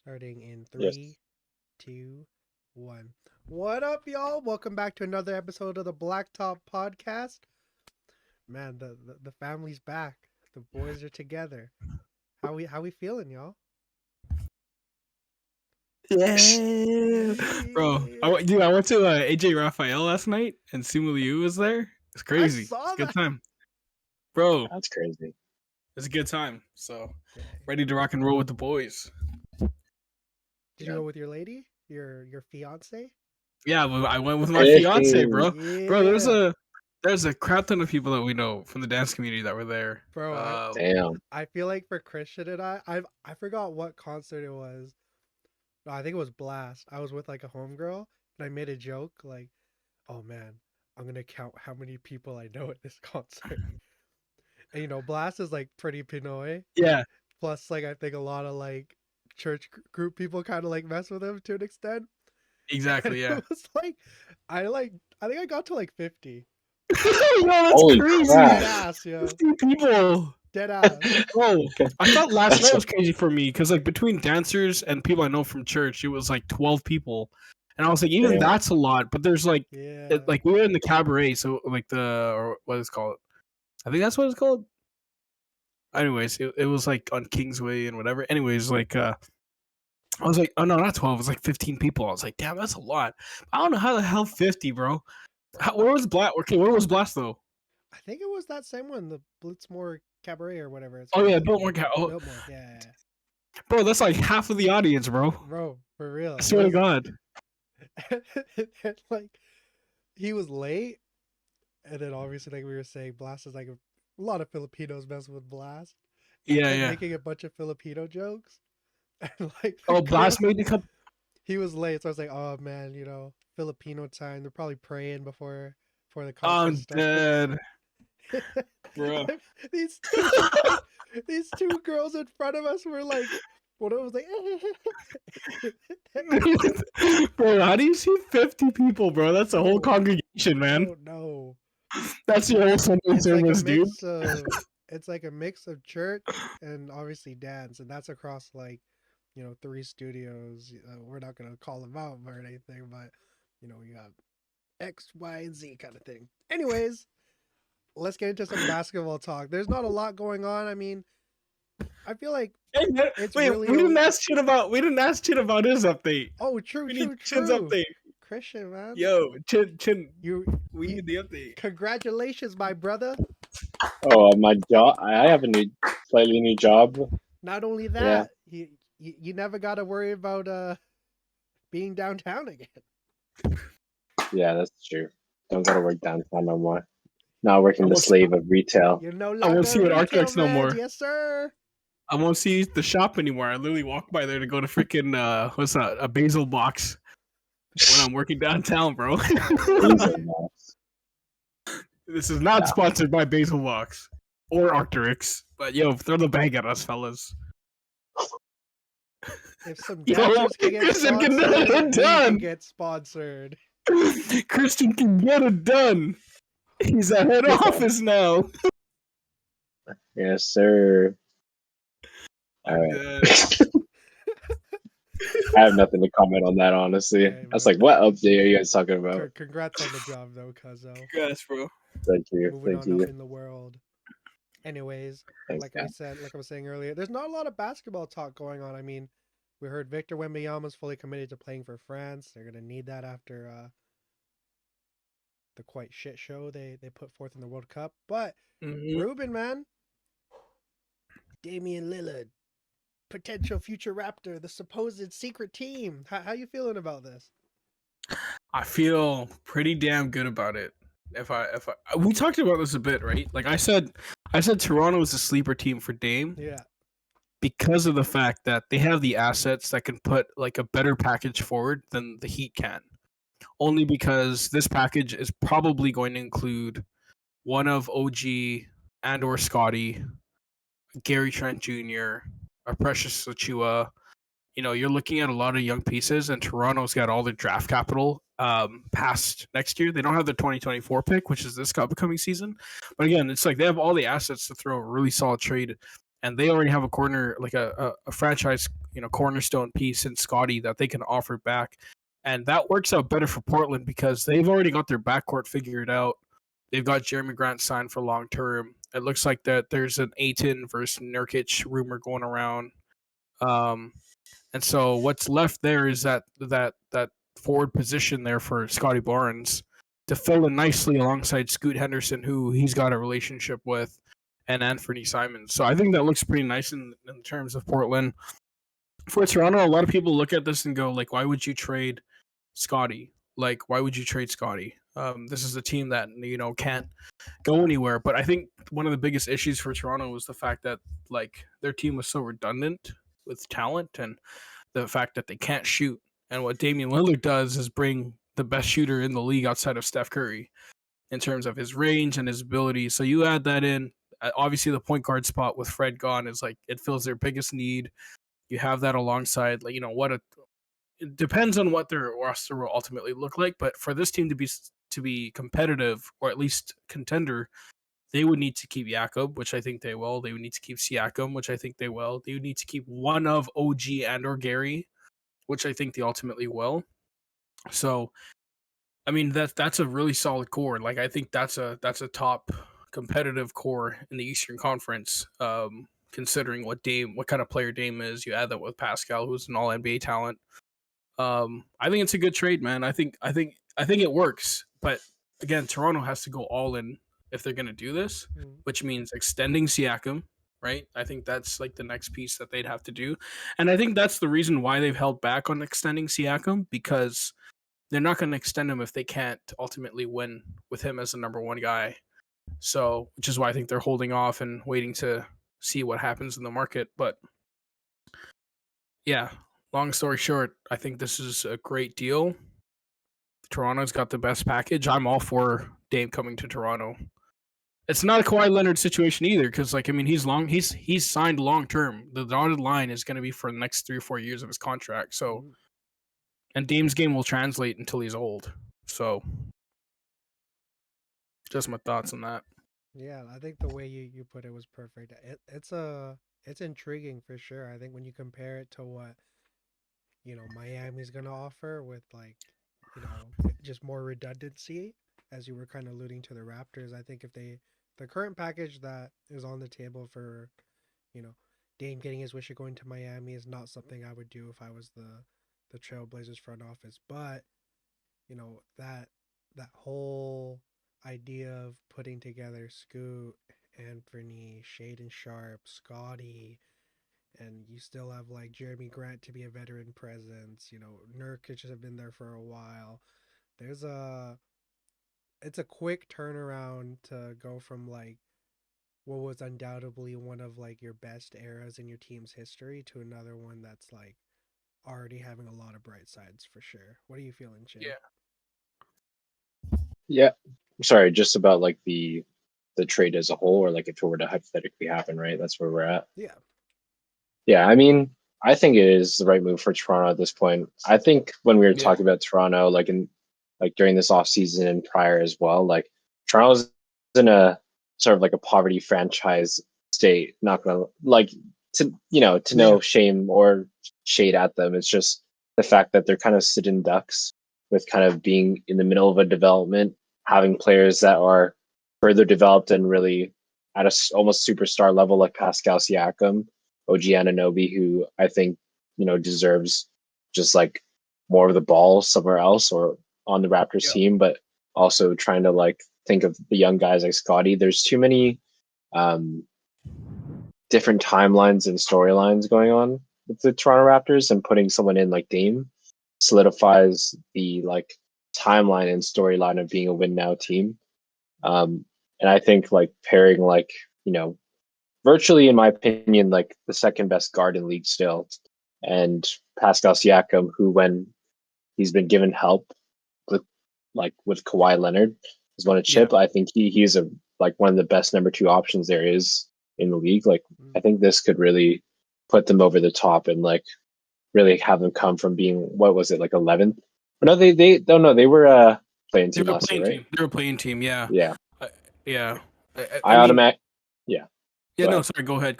Starting in Yes. three, two, one. What up, y'all? Welcome back to another episode of the Blacktop Podcast. Man, the family's back. The boys are together. How we feeling, y'all? Yeah, bro. Yeah. Dude, I went to AJ Raphael last night, and Simu Liu was there. It's I crazy. It's saw a good that. time, bro. That's crazy. It's a good time. So Dang. ready to rock and roll with the boys. Did you Yeah. go with your lady, your fiance? Yeah, but I went with my Hey, fiance, bro. Bro, Yeah, there's a crap ton of people that we know from the dance community that were there. bro. damn. I feel like for Christian and I forgot what concert it was. No, I think it was Blast. I was with like a homegirl and I made a joke like, "Oh man, I'm gonna count how many people I know at this concert." And Blast is like pretty Pinoy. Yeah, Plus, like I think a lot of like church group people kind of like mess with him to an extent. And exactly. it Yeah. was I think I got to like 50. Yo, that's Holy crazy. Dead crap. ass, yo. 50 people. Dead ass. Bro, I thought last That's night was crazy for me because like between dancers and people I know from church, it was like 12 people, and I was like, even damn. that's a lot. But there's like, Yeah. like we were in the cabaret, so like or what is it called? I think that's what it's called. Anyways, it was like on Kingsway and whatever. Anyways, like I was like, oh no, not 12. It was like 15 people. I was like, damn, that's a lot. I don't know how the hell 50, bro. Where was Blast? Okay, where was Blast though? I think it was that same one, the Blitzmore Cabaret or whatever it's Oh called. yeah, Biltmore. Oh, Biltmore, yeah. bro, that's like half of the audience, bro. Bro, for real. I swear to God. And, like he was late, and then obviously like we were saying, Blast is like a lot of Filipinos mess with Blast, and Yeah, kept yeah. making a bunch of Filipino jokes. And like the Oh, girl, Blast made the cut. he was late, so I was like, oh man, Filipino time. They're probably praying before the concert I'm starts. dead, bro. these two, these two girls in front of us were like, one of them was like, Bro, how do you see 50 people, bro? That's a whole Bro, congregation, I man. don't know. That's your whole Sunday It's like a service, dude. mix of it's like a mix of church and obviously dance, and that's across like 3 studios. We're not gonna call them out or anything, but you got X, Y, and Z kind of thing. Anyways, let's get into some basketball talk. There's not a lot going on. I mean, I feel like Hey, man, it's wait, really we didn't ask shit about his update. oh, true, We need true, Chin's true. update. Christian, man, Yo, Chin, you, we you need the update. congratulations, my brother. Oh, my job. I have a slightly new job. Not only Yeah. that, you never got to worry about being downtown again. Yeah, that's true. Don't gotta work downtown no more. Not working I the won't, slave of retail. You're no I won't longer see a you at retail Arcteryx no man. more. Yes, sir. I won't see the shop anymore. I literally walk by there to go to freaking what's that? A basil box when I'm working downtown, bro. Easy, man. This is not No. sponsored by Basil Box or Arcteryx, but yo, throw the bag at us, fellas. If some Yo, dancers can get Christian can sponsored, get it we done. can get sponsored. Christian can get it done. He's at head office now. Yes, sir. I'm All right. dead. I have nothing to comment on that, honestly. Hey, I was bro. like, what update are you guys talking about? Congrats on the job, though, Cuzzo. Congrats, bro. Thank you. Moving Thank on up you. in the world. Anyways, Thanks, like guys. I was saying earlier, there's not a lot of basketball talk going on. I mean, we heard Victor Wembanyama's fully committed to playing for France. They're gonna need that after the quite shit show they put forth in the World Cup. But Ruben, man, Damian Lillard, potential future Raptor, the supposed secret team. How you feeling about this? I feel pretty damn good about it. If I we talked about this a bit, right? Like I said Toronto is a sleeper team for Dame. Yeah. Because of the fact that they have the assets that can put like a better package forward than the Heat can. Only because this package is probably going to include one of OG and or Scotty, Gary Trent Jr., our precious Achua. You're looking at a lot of young pieces, and Toronto's got all their draft capital past next year. They don't have the 2024 pick, which is this upcoming season. But again, it's like they have all the assets to throw a really solid trade and they already have a corner like a franchise cornerstone piece in Scotty that they can offer back, and that works out better for Portland because they've already got their backcourt figured out. They've got Jeremy Grant signed for long term. It looks like that there's an Aiton versus Nurkic rumor going around. And so what's left there is that forward position there for Scotty Barnes to fill in nicely alongside Scoot Henderson, who he's got a relationship with, and Anthony Simons. So I think that looks pretty nice in terms of Portland. For Toronto, a lot of people look at this and go, like, why would you trade Scotty? Like, why would you trade Scotty? This is a team that can't go anywhere. But I think one of the biggest issues for Toronto was the fact that like their team was so redundant with talent and the fact that they can't shoot. And what Damian Lillard does is bring the best shooter in the league outside of Steph Curry in terms of his range and his ability. So you add that in. Obviously, the point guard spot with Fred gone is like it fills their biggest need. You have that alongside, like it depends on what their roster will ultimately look like. But for this team to be competitive or at least contender, they would need to keep Jakob, which I think they will. They would need to keep Siakam, which I think they will. They would need to keep one of OG and or Gary, which I think they ultimately will. So, I mean that's a really solid core. Like I think that's a top competitive core in the Eastern Conference. Considering what kind of player Dame is, you add that with Pascal, who's an All NBA talent. I think it's a good trade, man. I think it works, but again, Toronto has to go all in if they're going to do this, which means extending Siakam, right? I think that's like the next piece that they'd have to do. And I think that's the reason why they've held back on extending Siakam, because they're not going to extend him if they can't ultimately win with him as the number one guy. So, which is why I think they're holding off and waiting to see what happens in the market. But yeah, long story short, I think this is a great deal. Toronto's got the best package. I'm all for Dame coming to Toronto. It's not a Kawhi Leonard situation either, because he's signed long term. The dotted line is going to be for the next 3 or 4 years of his contract. So, and Dame's game will translate until he's old. So, just my thoughts on that. Yeah, I think the way you put it was perfect. It's intriguing for sure. I think when you compare it to what Miami's gonna offer with like just more redundancy, as you were kind of alluding to the Raptors. I think if the current package that is on the table for you know Dame getting his wish of going to Miami is not something I would do if I was the Trailblazers front office. But that whole idea of putting together Scoot, Anthony, Shaden Sharp, Scotty, and you still have like Jeremy Grant to be a veteran presence. Nurkic has been there for a while. There's a It's a quick turnaround to go from like what was undoubtedly one of like your best eras in your team's history to another one that's like already having a lot of bright sides for sure. What are you feeling, Chin? Yeah. Sorry, just about like the trade as a whole, or like if it were to hypothetically happen, right? That's where we're at. Yeah. Yeah, I mean, I think it is the right move for Toronto at this point. I think when we were talking about Toronto, like during this off season and prior as well, like Toronto's in a sort of like a poverty franchise state. Not gonna like to no shame or shade at them. It's just the fact that they're kind of sitting ducks with kind of being in the middle of a development, having players that are further developed and really at a almost superstar level like Pascal Siakam, OG Anunoby, who I think deserves just like more of the ball somewhere else or on the Raptors team, but also trying to like think of the young guys like Scotty. There's too many different timelines and storylines going on with the Toronto Raptors, and putting someone in like Dame solidifies the like timeline and storyline of being a win now team. And I think like pairing like virtually, in my opinion, like the second best guard in league still, and Pascal Siakam, who when he's been given help with Kawhi Leonard has won a chip. I think he's one of the best number 2 options there is in the league. Like I think this could really put them over the top and like really have them come from being, what was it, like 11th? No, they were playing team last year, right? They were playing team, yeah. Yeah. Yeah. I automatic. Yeah. Yeah, no, sorry, go ahead.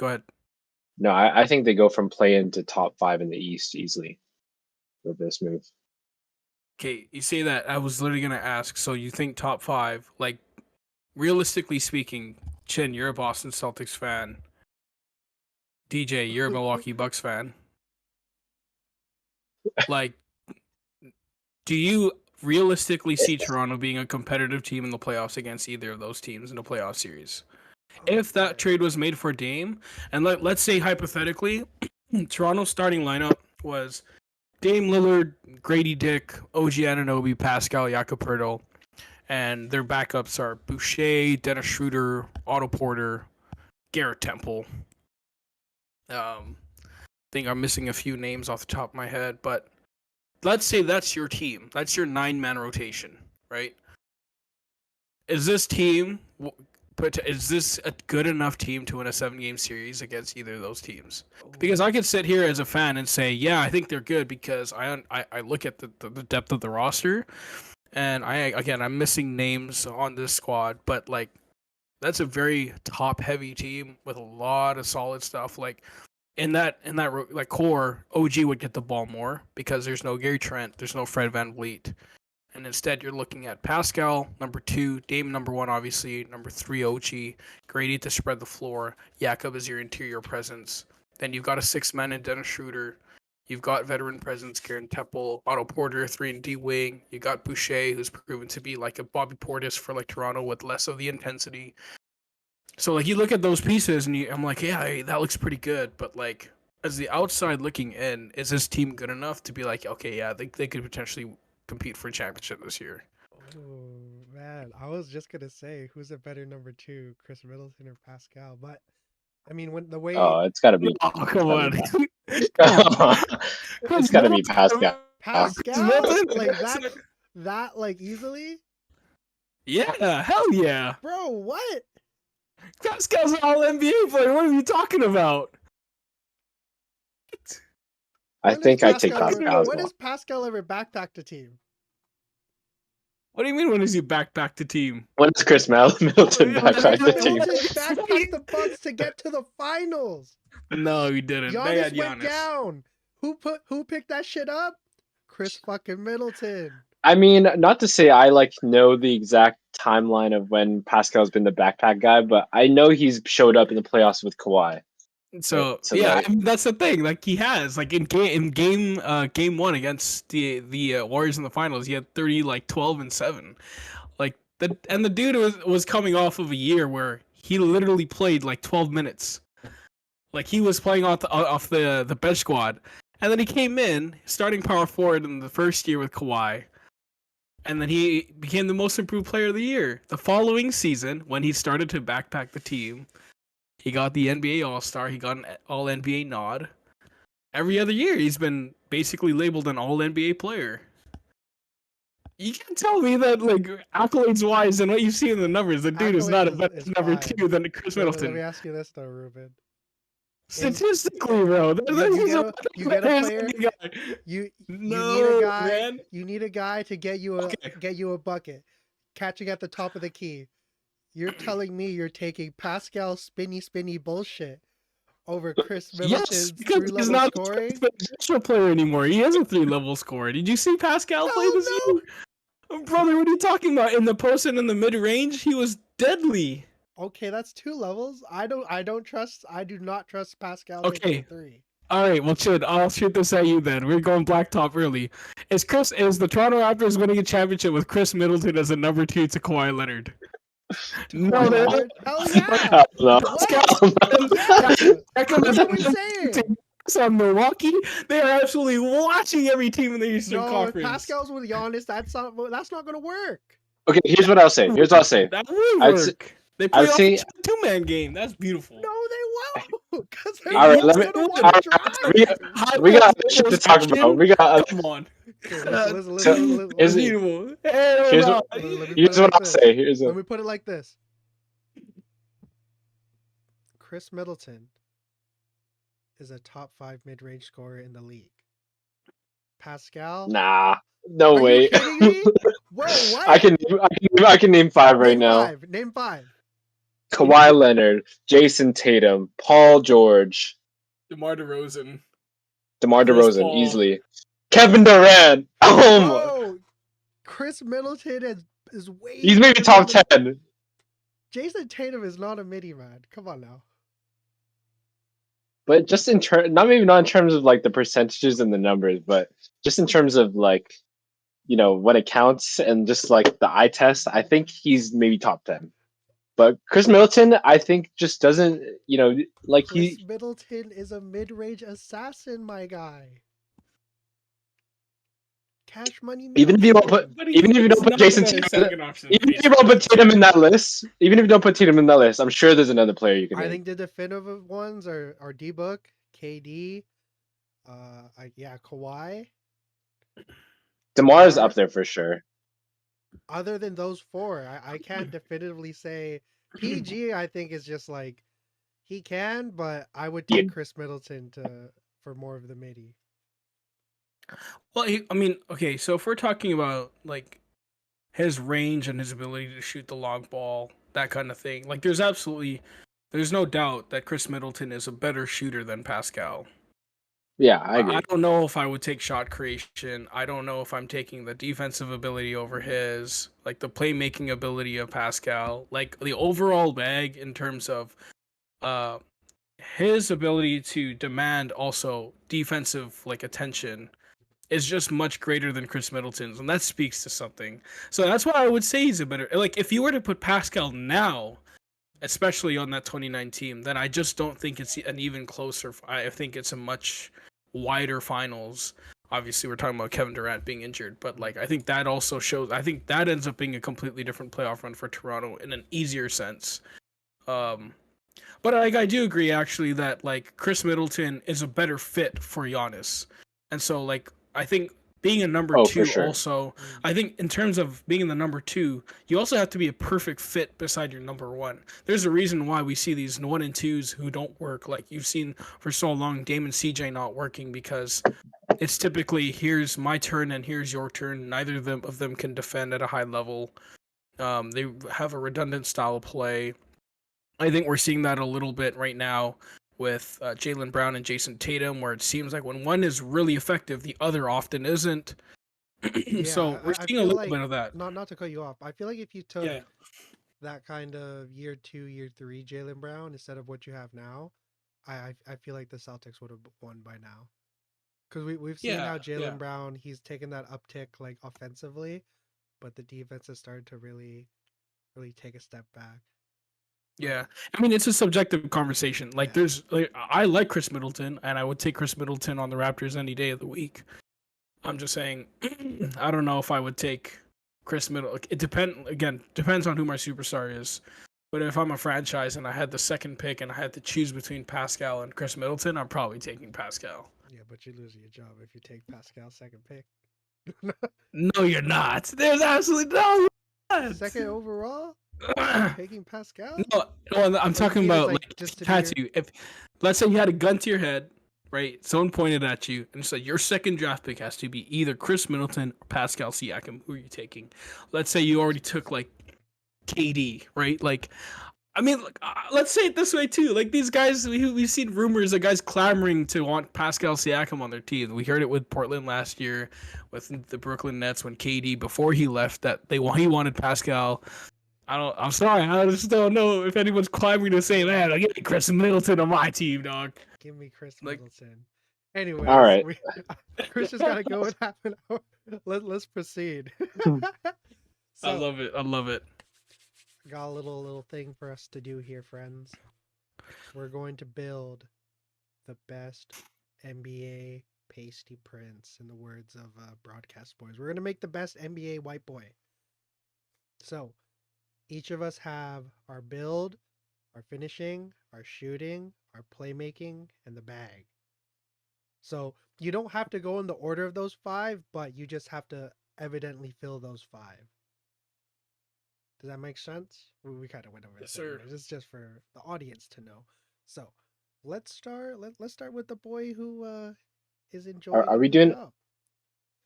No, I think they go from play-in to top 5 in the East easily with this move. Okay, you say that. I was literally gonna ask. So you think top 5? Like, realistically speaking, Chin, you're a Boston Celtics fan. DJ, you're a Milwaukee Bucks fan. Like, do you realistically see Toronto being a competitive team in the playoffs against either of those teams in a playoff series? If that trade was made for Dame, and let's say hypothetically, Toronto's starting lineup was Dame Lillard, Grady Dick, OG Anunoby, Pascal Jakob and their backups are Boucher, Dennis Schroeder, Otto Porter, Garrett Temple. I think I'm missing a few names off the top of my head, but let's say that's your team. That's your 9-man rotation, right? Is this team is this a good enough team to win a 7-game series against either of those teams? Because I could sit here as a fan and say, yeah, I think they're good because I look at the depth of the roster, and I'm missing names on this squad, but like that's a very top heavy team with a lot of solid stuff. Like in that like core, OG would get the ball more because there's no Gary Trent, there's no Fred VanVleet. And instead, you're looking at Pascal, number 2, Dame, number 1, obviously, number 3, OG, Grady to spread the floor, Jakob is your interior presence. Then you've got a 6-man in Dennis Schroeder. You've got veteran presence, Karen Temple, Otto Porter, 3-and-D wing. You got Boucher, who's proven to be like a Bobby Portis for like Toronto with less of the intensity. So like you look at those pieces and I'm like, yeah, that looks pretty good. But like as the outside looking in, is this team good enough to be like, okay, yeah, they could potentially compete for a championship this year? Oh man, I was just gonna say who's a better number 2, Chris Middleton or Pascal, but I mean when the way Oh, it's got to be. Oh, come on. It's got to be Pascal. Pascal like that like easily, Yeah, hell yeah. bro. What? Pascal's an all NBA player. What are you talking about? I think I take Pascal Pascal as when well. has Pascal ever backpacked a team? What do you mean when is he back the team? When does Chris Middleton backpack the team? Middleton backpacked the Bucks to get to the finals. No, he didn't. They had Giannis went Giannis. down. Who picked that shit up? Chris fucking Middleton. I mean, not to say I like know the exact timeline of when Pascal's been the backpack guy, but I know he's showed up in the playoffs with Kawhi. So So, yeah, like- I mean, that's the thing. Like he has like in game 1 against the Warriors in the finals, he had 30 like 12 and 7. Like the dude was coming off of a year where he literally played like 12 minutes. Like he was playing off the bench squad, and then he came in starting power forward in the first year with Kawhi, and then he became the most improved player of the year. The following season, when he started to backpack the team, he got the NBA All-Star. He got an All-NBA nod. Every other year, he's been basically labeled an All-NBA player. You can't tell me that, like, accolades-wise and what you see in the numbers, the dude is not a better number 2 than Chris Middleton. Let me ask you this, though, Ruben. Statistically, bro, you get a player. You need a guy. Man. You need a guy to get you a bucket, catching at the top of the key. You're telling me you're taking Pascal spinny bullshit over Chris Middleton's because he's 3-level not scoring? a special player anymore. He has a 3-level score. Did you see Pascal play this year? Oh, brother, what are you talking about? In the post and in the mid range, he was deadly. Okay, that's 2 levels. I do not trust Pascal Okay. 3. All right, well, Chid, I'll shoot this at you then. We're going blacktop early. Is the Toronto Raptors winning a championship with Chris Middleton as a number 2 to Kawhi Leonard? No, they're not. Hell yeah! What are we saying? On Milwaukee, they are absolutely watching every team in the Eastern Conference. If Pascal's with Giannis, that's not going to work. Okay, here's what I'll say. That would work. They play off a 2-man game. That's beautiful. No, they won't. Because all right, we got shit to talk about. We got. Come on. Listen. Here's what I'll say. Let me put it like this. Chris Middleton is a top 5 mid-range scorer in the league. Pascal? Nah, no way. You kidding me? Whoa, what? I can name 5 right now. Name 5. Kawhi Leonard, Jason Tatum, Paul George, DeMar DeRozan. DeMar Chris DeRozan, Paul. easily. Kevin Durant. Bro, Chris Middleton is way He's maybe better top than 10. Jason Tatum is not a midi man. Come on now. But just in not in terms of like the percentages and the numbers, but just in terms of like, when it counts and just like the eye test, I think he's maybe top 10. But Chris Middleton, I think just doesn't, like Chris Middleton is a mid-range assassin, my guy. Cash Money even if you don't Middleton. even if you don't he's put not Jason a Tatum, second option. even if you don't put Tatum in that list, even if you don't put Tatum in that list, I'm sure there's another player you can I name. think the definitive ones are D-Book, KD, Kawhi. DeMar's up there for sure. Other than those four, I can't definitively say. PG, I think, is just like he can, but I would take Chris Middleton for more of the midi. Well, I mean, okay, so if we're talking about like his range and his ability to shoot the long ball, that kind of thing, like there's no doubt that Chris Middleton is a better shooter than Pascal. Yeah, I agree. I don't know if I would take shot creation. I don't know if I'm taking the defensive ability over his, like the playmaking ability of Pascal, like the overall bag in terms of uh his ability to demand also defensive like attention is just much greater than Chris Middleton's, and that speaks to something. So that's why I would say he's a better. Like if you were to put Pascal now, especially on that 29 team, then I just don't think it's an even closer. I think it's a much wider finals. Obviously, we're talking about Kevin Durant being injured, but like I think that also shows. I think that ends up being a completely different playoff run for Toronto in an easier sense. But like I do agree actually that like Chris Middleton is a better fit for Giannis, and so like I think being a number for two sure. also, I think in terms of being in the number two, you also have to be a perfect fit beside your number one. There's a reason why we see these 1 and 2s who don't work. Like you've seen for so long, Dame and CJ not working because it's typically here's my turn and here's your turn. Neither of them can defend at a high level. They have a redundant style of play. I think we're seeing that a little bit right now with Jaylen Brown and Jason Tatum, where it seems like when one is really effective, the other often isn't. So we're I seeing a feel little like bit of that. not to cut you off. I feel like if you took Yeah, that kind of year 2, year 3 Jaylen Brown instead of what you have now, I feel like the Celtics would have won by now. Because we've seen yeah, how yeah. Jaylen Brown, he's taken that uptick like offensively, but the defense has started to really take a step back. Yeah, I mean it's a subjective conversation. Like Yeah. there's, like, I like Chris Middleton, and I would take Chris Middleton on the Raptors any day of the week. I'm just saying, I don't know if I would take Chris Middleton. It depends on who my superstar is. But if I'm a franchise and I had the second pick and I had to choose between Pascal and Chris Middleton, I'm probably taking Pascal. Yeah, but you're losing your job if you take Pascal's second pick. No, you're not. There's absolutely no. Second overall? Taking Pascal? No, I'm talking about like, like just to if you had be to. If let's say you had a gun to your head, right? Someone pointed at you and said your second draft pick has to be either Chris Middleton or Pascal Siakam. Who are you taking? Let's say you already took like KD, right? Like, I mean, let's say it this way too. Like these guys, we've seen rumors of guys clamoring to want Pascal Siakam on their team. We heard it with Portland last year, with the Brooklyn Nets when KD before he left that he wanted Pascal. I'm sorry. I just don't know if anyone's clamoring to say, man, give me Chris Middleton on my team, dog. give me Chris Like, Middleton. Anyways, All right. Chris just gotta go in half an hour. Let's proceed. I love it. I love it. Got a little thing for us to do here, friends. We're going to build the best NBA pasty prints, in the words of Broadcast Boys. We're going to make the best NBA white boy. So, each of us have our build, our finishing, our shooting, our playmaking, and the bag. So, you don't have to go in the order of those 5, but you just have to evidently fill those 5. Does that make sense? We kind of went over this. Sir. It's just for the audience to know. So, let's start. Let's start with the boy who is enjoying Are we a new doing? job.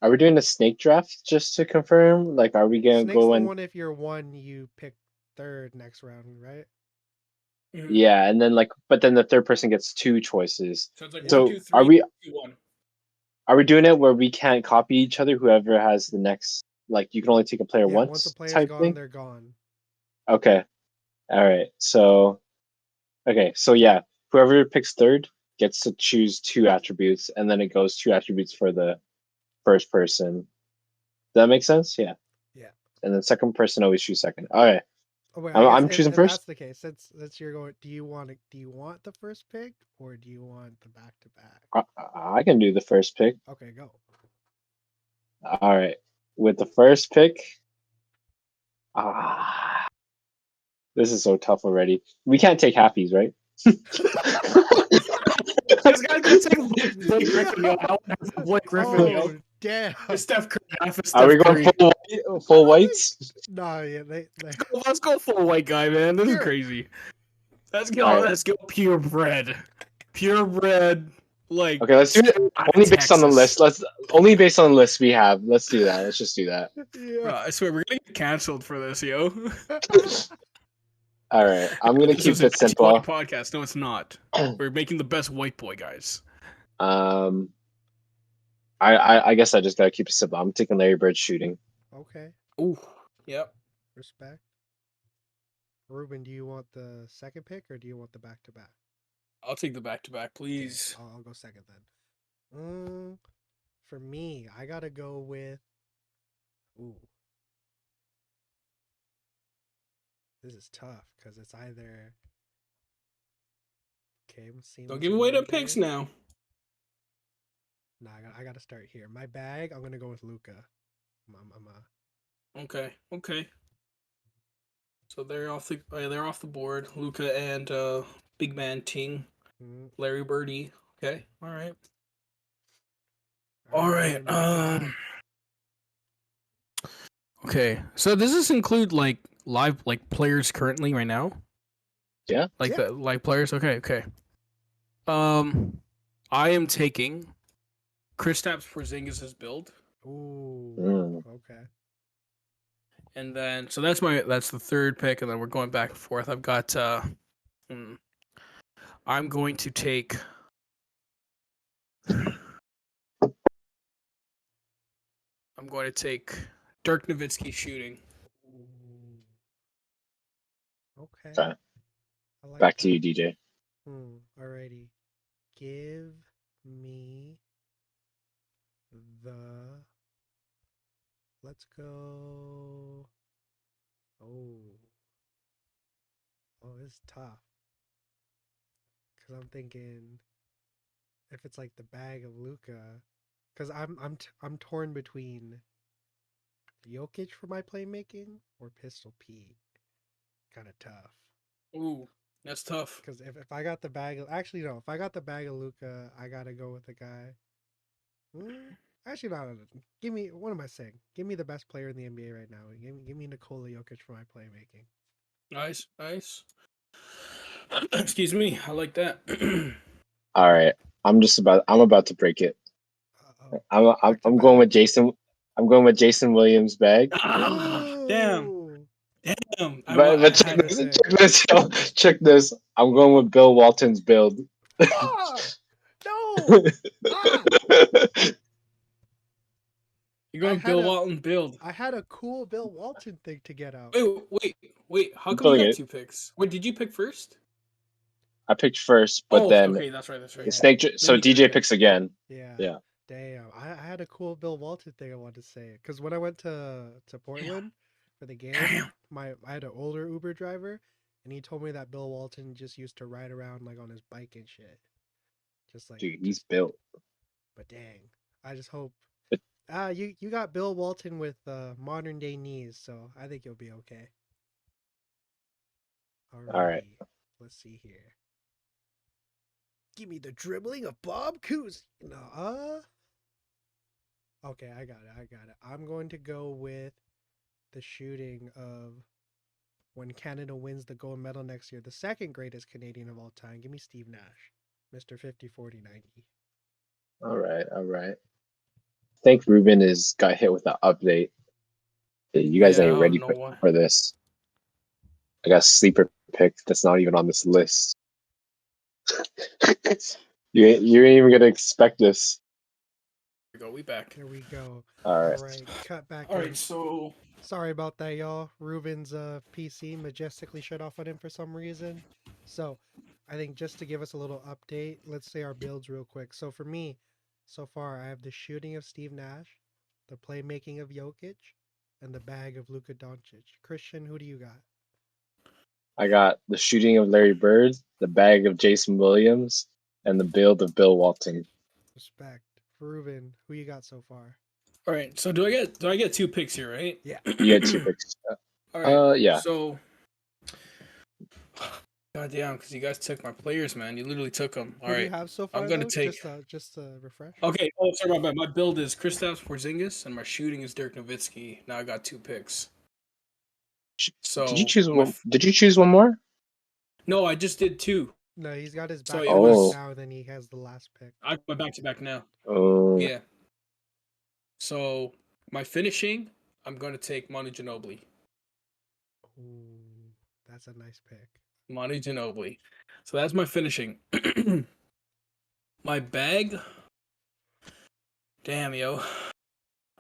Are we doing a snake draft just to confirm? Like, are we gonna Snake's go the in? one if you're 1, you pick 3rd next round, right? Yeah, and then but then the third person gets two choices. So it's like Yeah. one, So two, three, two, one. are we doing it where we can't copy each other? Whoever has the next, you can only take a player Yeah, once a once player's type gone, thing. they're gone. Okay, all right. So yeah, whoever picks third gets to choose two attributes, and then it goes two attributes for the first person. Does that make sense? Yeah. Yeah. And then second person always choose second. All right, Oh wait, I guess I'm choosing if first. that's the case, since you're going, do you want the first pick or do you want the back to back? I can do the first pick. Okay, go. All right, with the first pick. Ah, this is so tough already. We can't take halfies, right? This guy's gonna take Blake Griffin, yo. Yo! I want half of Blake Griffin, yo. Oh damn! It's Steph Curry, half of Are we Steph going Curry. full whites? Nah, yeah, they Let's go full white guy, man. This is here. crazy. Let's All go. right. Let's go purebred. Purebred, like Okay, let's do it out of only based on the Texas. list. Let's only based on the list we have. Let's do that. Let's just do that. Yeah. Bro, I swear we're gonna get canceled for this, yo. All right, I'm gonna This is keep an it anti-white simple. podcast. No, it's not. We're making the best white boy guys. um, I guess I just gotta keep it simple. I'm taking Larry Bird shooting. Okay, Ooh, yep. respect. Ruben, do you want the second pick or do you want the back to back? I'll take the back-to-back, please. I'll go second then. For me, I gotta go with. Ooh, this is tough because it's either. Okay, I'm seeing Don't what's give in away my the picks bag. now. Nah, I gotta start here. My bag, I'm gonna go with Luca. Okay, okay. So they're off the board. Luca and Big Man Ting, mm, Larry Birdie. Okay, all right, all all right, right. Ruben, back to back. Okay. So does this include like live players currently right now? Yeah. Like Yeah. the live players? Okay, okay. I am taking Kristaps Porzingis' build. Ooh, Mm. okay. And then so that's the third pick, and then we're going back and forth. I've got hmm, I'm going to take Dirk Nowitzki shooting. Ooh, okay. Okay. I like Back to that. you, DJ. Alrighty. Give me the. Let's go. Oh, it's tough. Cause I'm thinking if it's like the bag of Luca, cause I'm torn between Jokic for my playmaking or Pistol Pete. Kind of tough. Ooh, that's tough. Cause if I got the bag of actually no, if I got the bag of Luca, I gotta go with the guy. Mm, actually, no. Give me what am I saying? Give me the best player in the NBA right now. Give me Nikola Jokic for my playmaking. Nice, nice. Excuse me. I like that. All right. I'm about to break it. Oh, I'm I'm, back to I'm going back. with Jason. I'm going with Jason Williams' bag. Ah, damn, Ooh, damn. But I check had to this, say. check this, yo. Check this. I'm going with Bill Walton's build. Fuck! No! Ah! You're I going had Bill a Walton build. I had a cool Bill Walton thing to get out. Wait. How I'm come you feeling got it. two picks? Wait, did you pick first? I picked first, but Oh, okay, then okay, that's right, that's right. Yeah, Then So you didn't DJ pick. picks again. yeah. Yeah. Damn, I had a cool Bill Walton thing I wanted to say because when I went to Damn, Portland for the game, damn. I had an older Uber driver, and he told me that Bill Walton just used to ride around like on his bike and shit, just like Dude, he's just. built. But dang, I just hope. But You got Bill Walton with modern day knees, so I think you'll be okay. all right. Alrighty, let's see here. Give me the dribbling of Bob Cousy. No, okay, I got it. I'm going to go with the shooting of when Canada wins the gold medal next year, the second greatest Canadian of all time. Give me Steve Nash, Mr. 50, 40, 90. All right. All right. I think Ruben is got hit with the update. You guys Yeah, ain't I don't ready know why. for this. I got a sleeper pick that's not even on this list. You ain't even gonna expect this. Here we go. We back. There we go. All All right. right, cut back All in. right. So Sorry about that, y'all. Ruben's PC majestically shut off on him for some reason. So, I think just to give us a little update, let's say our builds real quick. So for me, so far I have the shooting of Steve Nash, the playmaking of Jokic, and the bag of Luka Doncic. Christian, who do you got? I got the shooting of Larry Bird, the bag of Jason Williams, and the build of Bill Walton. Respect. For Ruben, who you got so far? all right. So do I get 2 picks here, right? Yeah. You get 2 picks. All right. Yeah. So, goddamn, because you guys took my players, man. You literally took them. All Who do right. you have so I'm far gonna though? take. Just to refresh. Okay. Oh, sorry, my bad. My build is Kristaps Porzingis, and my shooting is Dirk Nowitzki. Now I got 2 picks. So Did you choose my one? Did you choose one more? no, I just did 2. No, he's got his So back it to back was. now, and then he has the last pick. I got my back to back now. Oh. Yeah. So my finishing, I'm gonna take Manu Ginobili. Ooh, that's a nice pick. Manu Ginobili. So that's my finishing. My bag. Damn, yo.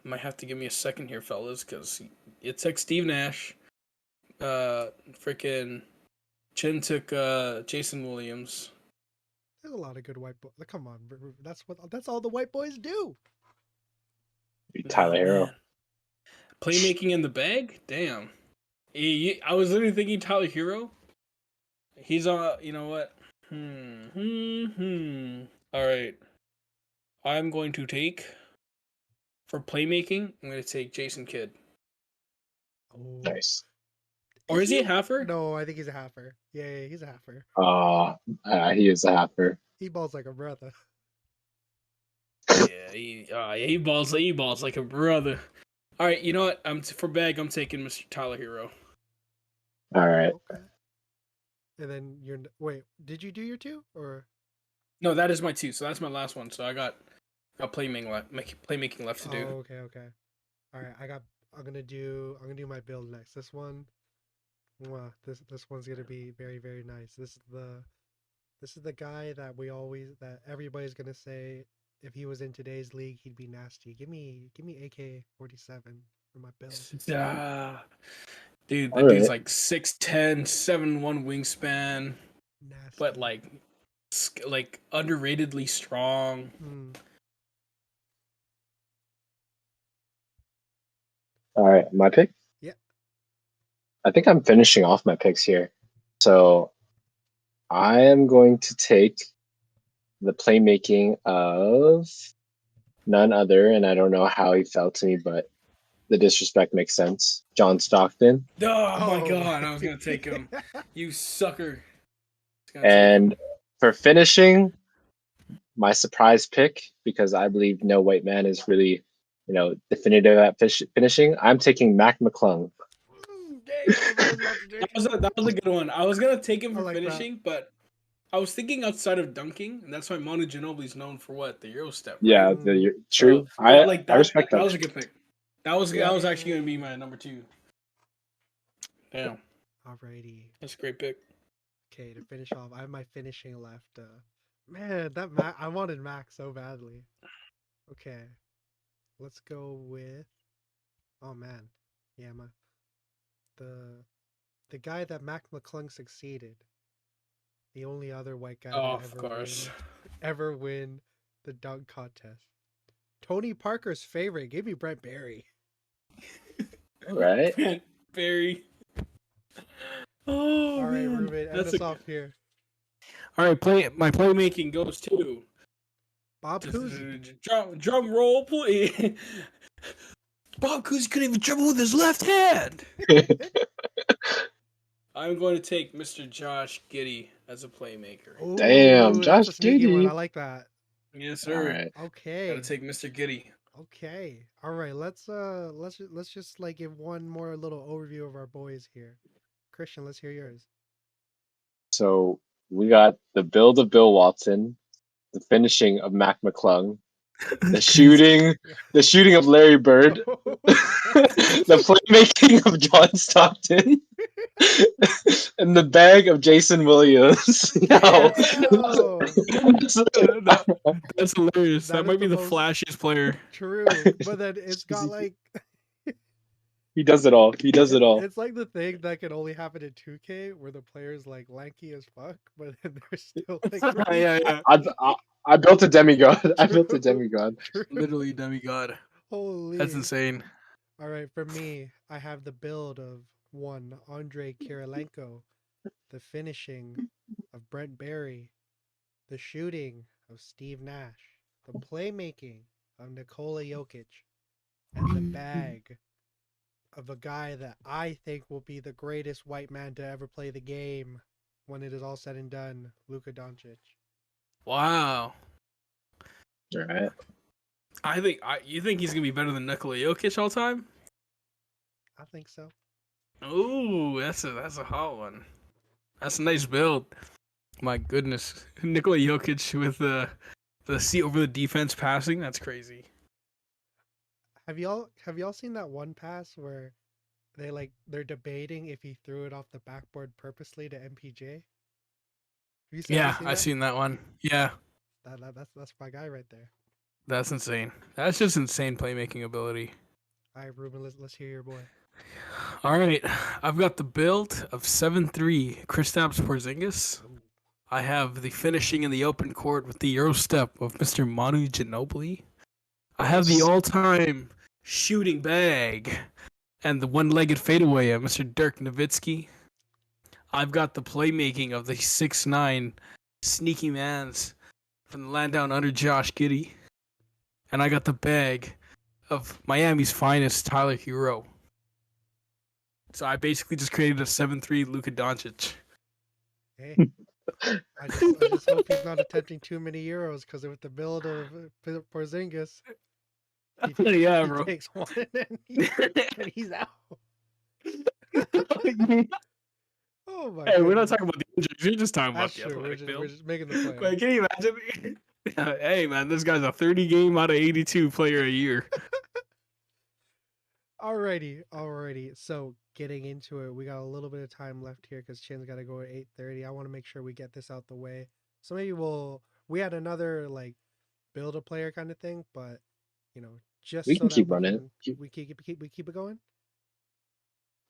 Might have to give me a second here, fellas, because it took Steve Nash. Freaking Chin took Jason Williams. There's a lot of good white boys. Come on, that's all the white boys do. Tyler Hero. Man. Playmaking in the bag? Damn. I was literally thinking Tyler Hero. He's you know what? All right. I'm going to take, for playmaking, I'm going to take Jason Kidd. Oh. Nice. Or is he a halfer? No, I think he's a halfer. Yeah, he's a halfer. He is a halfer. He balls like a brother. Yeah, he balls like a brother. All right, you know what? For bag, I'm taking Mr. Tyler Hero. All right. Okay. And then wait, did you do your 2 or? No, that is my 2. So that's my last one. So I got playmaking left to do. Oh, okay. All right, I'm gonna do my build next. This one, this one's gonna be very very nice. This is the guy that everybody's gonna say if he was in today's league he'd be nasty. Give me AK-47 for my build. Dude, that All dude's right. like 6'10", 7'1" wingspan, Nasty. but like underratedly strong. All right, my pick? Yeah. I think I'm finishing off my picks here. So I am going to take the playmaking of none other, and I don't know how he fell to me, but the disrespect makes sense. John Stockton. Oh my god, I was gonna take him. You sucker. And for finishing, my surprise pick, because I believe no white man is really, definitive at finishing. I'm taking Mac McClung. That was a good one. I was gonna take him for like finishing, but I was thinking outside of dunking, and that's why Manu Ginobili's known for what? The Euro step. Right? Yeah, true. So, I respect that. That was a good pick. That was actually gonna be my number 2. Damn. Alrighty. That's a great pick. Okay, to finish off, I have my finishing left. Man, I wanted Mac so badly. Okay, let's go with. Oh man, yeah, the guy that Mac McClung succeeded. The only other white guy that ever win the dunk contest. Tony Parker's favorite. Give me Brent Barry. Right. Brent Barry. Oh, all right, man. Ruben, end us off here. All right, my playmaking goes to Bob Cousy. Drum roll, please. Bob Cousy couldn't even dribble with his left hand. I'm going to take Mr. Josh Giddey as a playmaker. Ooh, damn, Josh that's a sneaky Giddey. one. I like that. Yes, sir. All right. Okay. Gotta take Mr. Giddey. Okay. All right. Let's just like give one more little overview of our boys here. Christian, let's hear yours. So we got the build of Bill Walton, the finishing of Mac McClung, the shooting of Larry Bird, the playmaking of John Stockton, in the bag of Jason Williams. Yo, Damn! That's hilarious. That That is might the be the most flashiest player. true. But then it's got like he does it all. He does it all. it's like the thing that can only happen in 2K where the player's like lanky as fuck, but then they're still like really Yeah. I built a demigod. I built a true. demigod. True. Literally demigod. That's Holy. insane. All right, for me, I have the build of one Andrei Kirilenko, the finishing of Brent Berry, the shooting of Steve Nash, the playmaking of Nikola Jokic, and the bag of a guy that I think will be the greatest white man to ever play the game when it is all said and done, Luka Doncic. Wow. All right. You think he's gonna be better than Nikola Jokic all time? I think so. Ooh, that's a hot one. That's a nice build. My goodness, Nikola Jokic with the seat over the defense passing. That's crazy. Have y'all seen that one pass where they're debating if he threw it off the backboard purposely to MPJ? Have you Yeah, seen I that? seen that one. Yeah, That's my guy right there. that's insane. That's just insane playmaking ability. All right, Ruben, let's hear your boy. All right, I've got the build of 7-3 Kristaps Porzingis. I have the finishing in the open court with the Euro step of Mr. Manu Ginobili. I have the all-time shooting bag and the one-legged fadeaway of Mr. Dirk Nowitzki. I've got the playmaking of the 6'9 sneaky mans from the land down under Josh Giddey. And I got the bag of Miami's finest Tyler Hero. So I basically just created a 7-3 Luka Doncic. Hey, I just hope he's not attempting too many Euros because with the build of Porzingis, Yeah, he bro. takes one and he's out. Oh my Hey, we're not goodness. talking about the injuries. You're just talking That's about the true. athletic We're build. just making the playoffs. Like, can you imagine? Hey, man, this guy's a 30 game out of 82 player a year. Alrighty. So getting into it, we got a little bit of time left here because Chin's got to go at 8:30. I want to make sure we get this out the way. So maybe we had another like build a player kind of thing, but just We so can that keep running. we keep it going.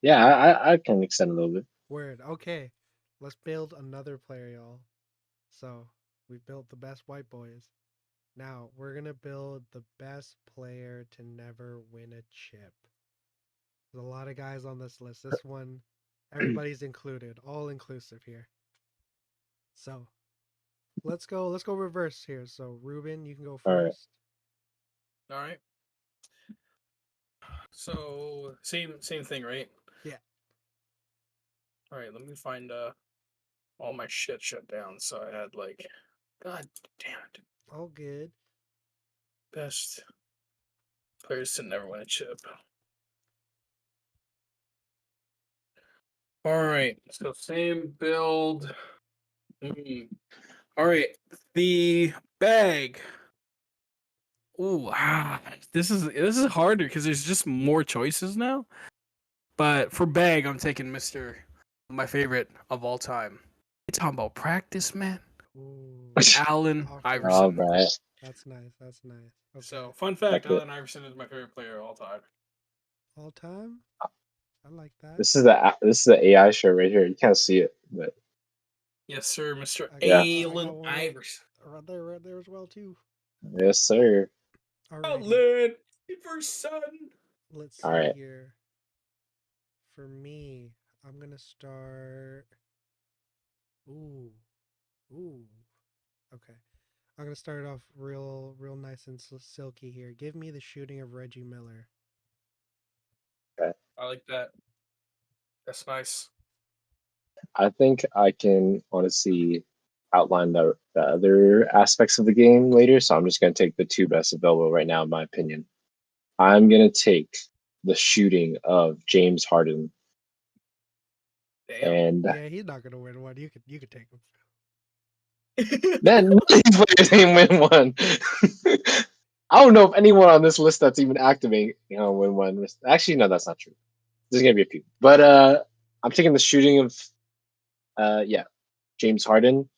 Yeah, I can extend a little bit. Word. Okay, let's build another player, y'all. So we built the best white boys. Now we're gonna build the best player to never win a chip. There's a lot of guys on this list. This one, everybody's included, all inclusive here. So let's go reverse here. So Ruben, you can go All right. first. All right. So same thing, right? Yeah. All right. Let me find all my shit shut down. So I had like, God damn it, All good. best players to never win a chip. All right. So same build. All right. The bag. Ooh, this is harder because there's just more choices now. But for bag, I'm taking my favorite of all time. It's talking about practice, man. Ooh. Allen All Iverson. right. That's nice. Okay. So, fun fact: Like Allen Iverson is my favorite player of all time. All time. I like that. this is the AI show right here. You can't see it, but Yes, sir, Mr. Yeah. Allen Iverson. Right there as well too. yes, sir. Alrighty. Allen Iverson. Let's All see right. here. For me, I'm gonna start. Ooh. Okay. I'm gonna start off real nice and silky here. Give me the shooting of Reggie Miller. I like that. That's nice. I think I can honestly outline the other aspects of the game later, so I'm just going to take the two best available right now, in my opinion. I'm going to take the shooting of James Harden. Damn. And Yeah, he's not gonna win one. You could take him. then these players ain't win one. I don't know if anyone on this list that's even activating, win one. Actually, no, that's not true. There's gonna be a few, but I'm taking the shooting of James Harden,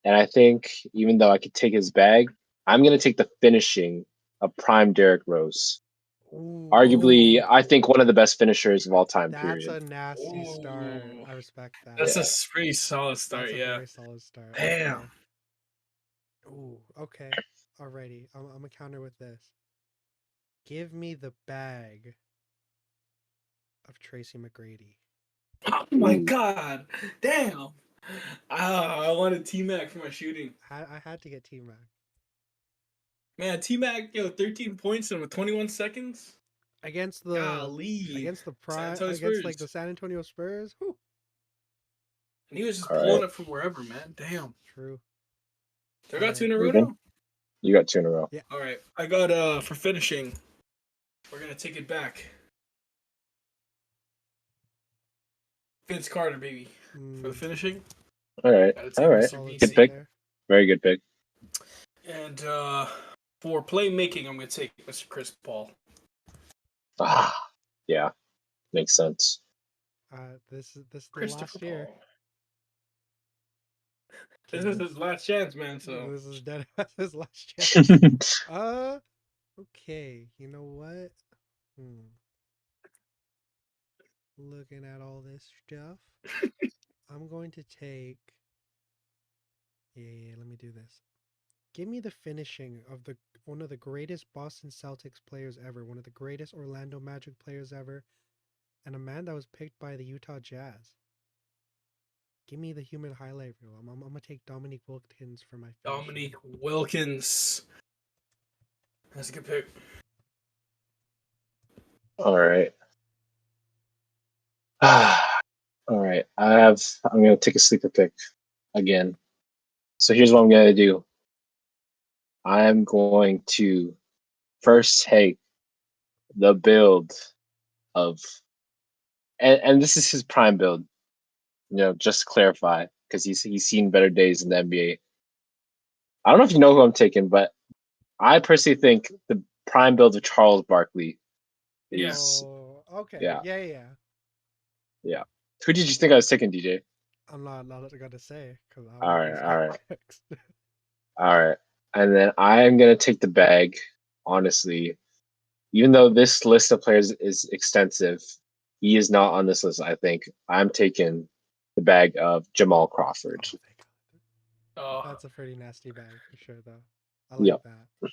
and I think even though I could take his bag, I'm gonna take the finishing of prime Derrick Rose. Arguably, Ooh, I think one of the best finishers of all time. that's Period. a nasty start. Ooh. I respect that. That's a Yeah. pretty solid That's start, a yeah. very solid start. Damn. Okay. Ooh, okay. Alrighty. I'm gonna counter with this. Give me the bag of Tracy McGrady. Oh my god. Damn. I wanted T Mac for my shooting. I had to get T Mac Man, T Mac, 13 points in with 21 seconds. against the Golly. against the San prime Antonio against like Spurs. the San Antonio Spurs. Whew. And he was just All pulling right. it from wherever, man. Damn. True. I All got two right. in a row Ruben, now? you got two in a row. Yeah. All right. I got, for finishing, we're going to take it back. Vince Carter, baby. For the Mm, finishing, All right. gotta All take right. Mr. solid Good pick VC. pick. there. Very good pick. And for playmaking, I'm going to take Mr. Chris Paul. Ah, yeah, makes sense. This is the Christopher last year. Paul. This is Can't. his last chance, man, so. This is dead. His last chance. Okay. You know what? Hmm. Looking at all this stuff, I'm going to take. Yeah. Let me do this. Give me the finishing of the one of the greatest Boston Celtics players ever, one of the greatest Orlando Magic players ever, and a man that was picked by the Utah Jazz. Give me the human highlight reel. I'm gonna take Dominique Wilkins for my finishing. Dominique Wilkins. That's a good pick. All right. All right. I'm gonna take a sleeper pick again. So here's what I'm gonna do. I'm going to first take the build of, and this is his prime build. Just to clarify, because he's seen better days in the NBA. I don't know if you know who I'm taking, but I personally think the prime build of Charles Barkley Yeah. is, Oh, okay. yeah, Yeah. yeah. Who did you think I was taking, DJ? I'm not gonna say because I All want right, these all right, picks. all right. And then I'm gonna take the bag. Honestly, even though this list of players is extensive, he is not on this list. I think I'm taking the bag of Jamal Crawford. Oh, thank God. Oh, That's a pretty nasty bag for sure, though. I like Yep, that.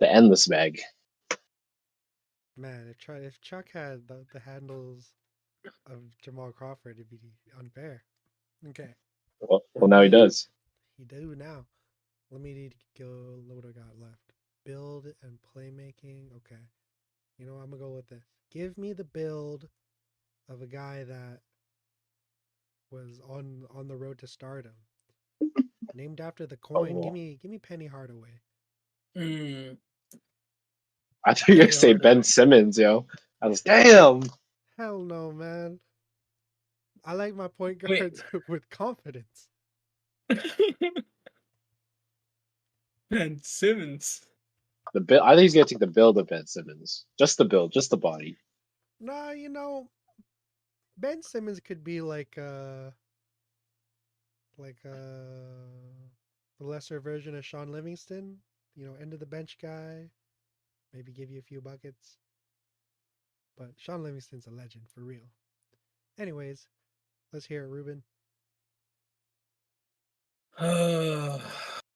the endless bag. Man, if Chuck had the handles of Jamal Crawford, it'd be unfair. Okay, Well, now he does. he do now. Let me go. What I got left? Build and playmaking. Okay, you know I'm gonna go with this. Give me the build of a guy that was on the road to stardom, named after the coin. Oh, Give me Penny Hardaway. mm. I thought you were gonna Penny say Ben Hardaway. Simmons, yo. I was damn. Hell no, man. I like my point Wait. guards with confidence. Ben Simmons. The build. I think he's gonna take the build of Ben Simmons. Just the build, just the body. Nah, Ben Simmons could be like the lesser version of Sean Livingston. End of the bench guy. Maybe give you a few buckets. But Sean Livingston's a legend for real. Anyways, let's hear it, Ruben. All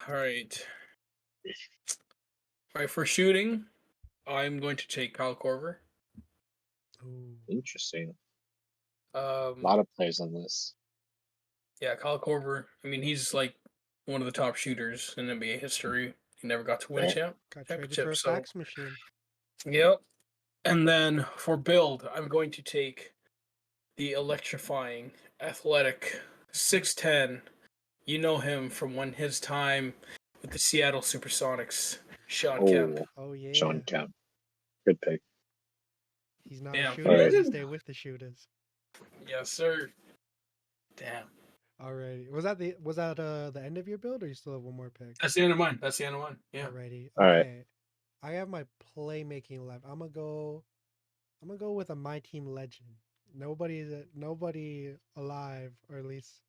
right. All right, for shooting, I'm going to take Kyle Korver. Ooh. Interesting. A Um, lot of players on this. yeah, Kyle Korver. I mean, he's like one of the top shooters in NBA history. He never got to win a Got traded for championship, a so fax machine. yep. And then for build, I'm going to take the electrifying, athletic, 6'10". You know him from when his time with the Seattle Supersonics, Sean Kemp. Oh, Oh yeah. Sean Kemp. Good pick. He's not a Damn, shooter, All but right. he imagine. stayed with the shooters. Yes, sir. Damn. Alrighty. Was that the end of your build, or you still have one more pick? That's the end of mine. That's the end of mine. Yeah. Alrighty. All right. Okay. I have my playmaking left. I'm gonna go with a my team legend. nobody alive, or at least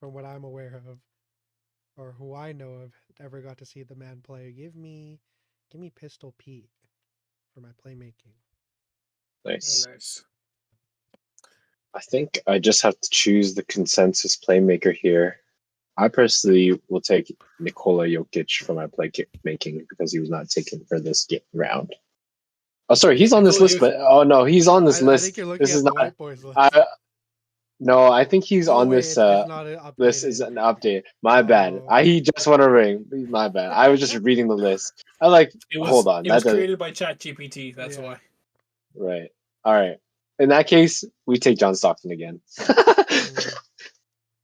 from what I'm aware of, or who I know of, ever got to see the man play. Give me Pistol Pete for my playmaking. Nice. Nice. I think I just have to choose the consensus playmaker here. I personally will take Nikola Jokic for my playmaking because he was not taken for this round. Oh, sorry, he's on this Nikola list, but oh no, he's on this I think list. you're looking This at is the not. white boys list. I no, I think he's Oh on wait, this. it's not This is updated. an update. My bad. Oh, He just won a ring. My bad. I was just reading the list. I like. It was Hold on. it That was doesn't. created by ChatGPT. That's yeah. why. Right. All right. In that case, we take John Stockton again.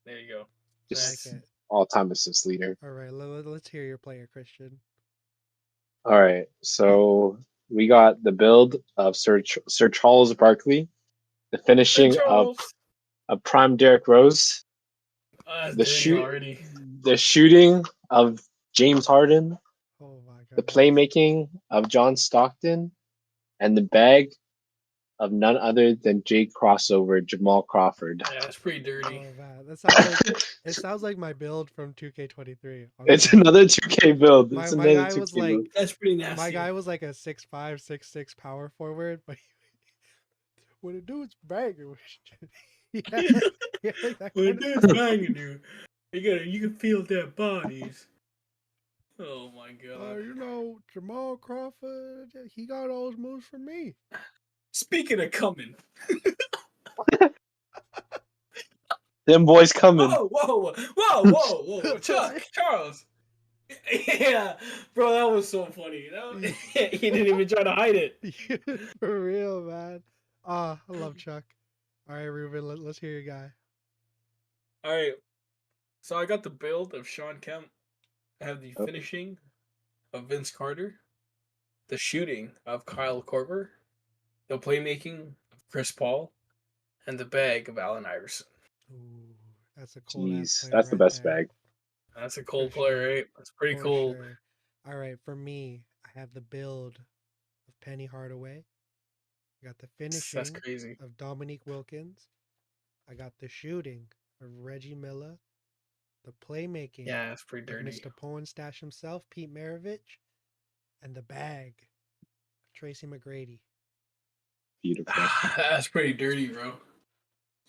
There you go. I like Just it. all-time assist leader. All right, let's hear your player, Christian. All right. So we got the build of Sir Charles Barkley, the Hey finishing Charles. of prime Derrick Rose, That's the dirty shoot, already. the shooting of James Harden, Oh my the goodness. playmaking of John Stockton, and the bag of none other than Jake Crossover Jamal Crawford. Yeah, that's pretty dirty. Oh man, that sounds like it sounds like my build from 2K23. I'm It's gonna lie. another 2K build. It's My another guy was 2K like build. That's pretty my nasty. guy was like a 6'5", 6'6" power forward, but when a dude's banging, yeah, yeah, that When a kind of dude's stuff. banging you, you can feel their bodies. Oh my god. Jamal Crawford, he got all those moves from me. Speaking of coming. Them boys coming. Whoa, Chuck, Charles. Yeah, bro, that was so funny. He didn't even try to hide it. For real, man. I love Chuck. All right, Ruben, let's hear your guy. All right, so I got the build of Sean Kemp. I have the Oh, finishing of Vince Carter, the shooting of Kyle Korver, the playmaking of Chris Paul, and the bag of Allen Iverson. Ooh, that's a cold ass jeez, player that's the right best there. bag. That's a For cold player, sure. right? That's pretty For cool. sure. All right, for me, I have the build of Penny Hardaway. I got the That's finishing crazy. of Dominique Wilkins. I got the shooting of Reggie Miller. The playmaking Yeah, that's pretty of dirty. Mr. Porn Stash himself, Pete Maravich. And the bag of Tracy McGrady. Beautiful. That's pretty dirty, bro.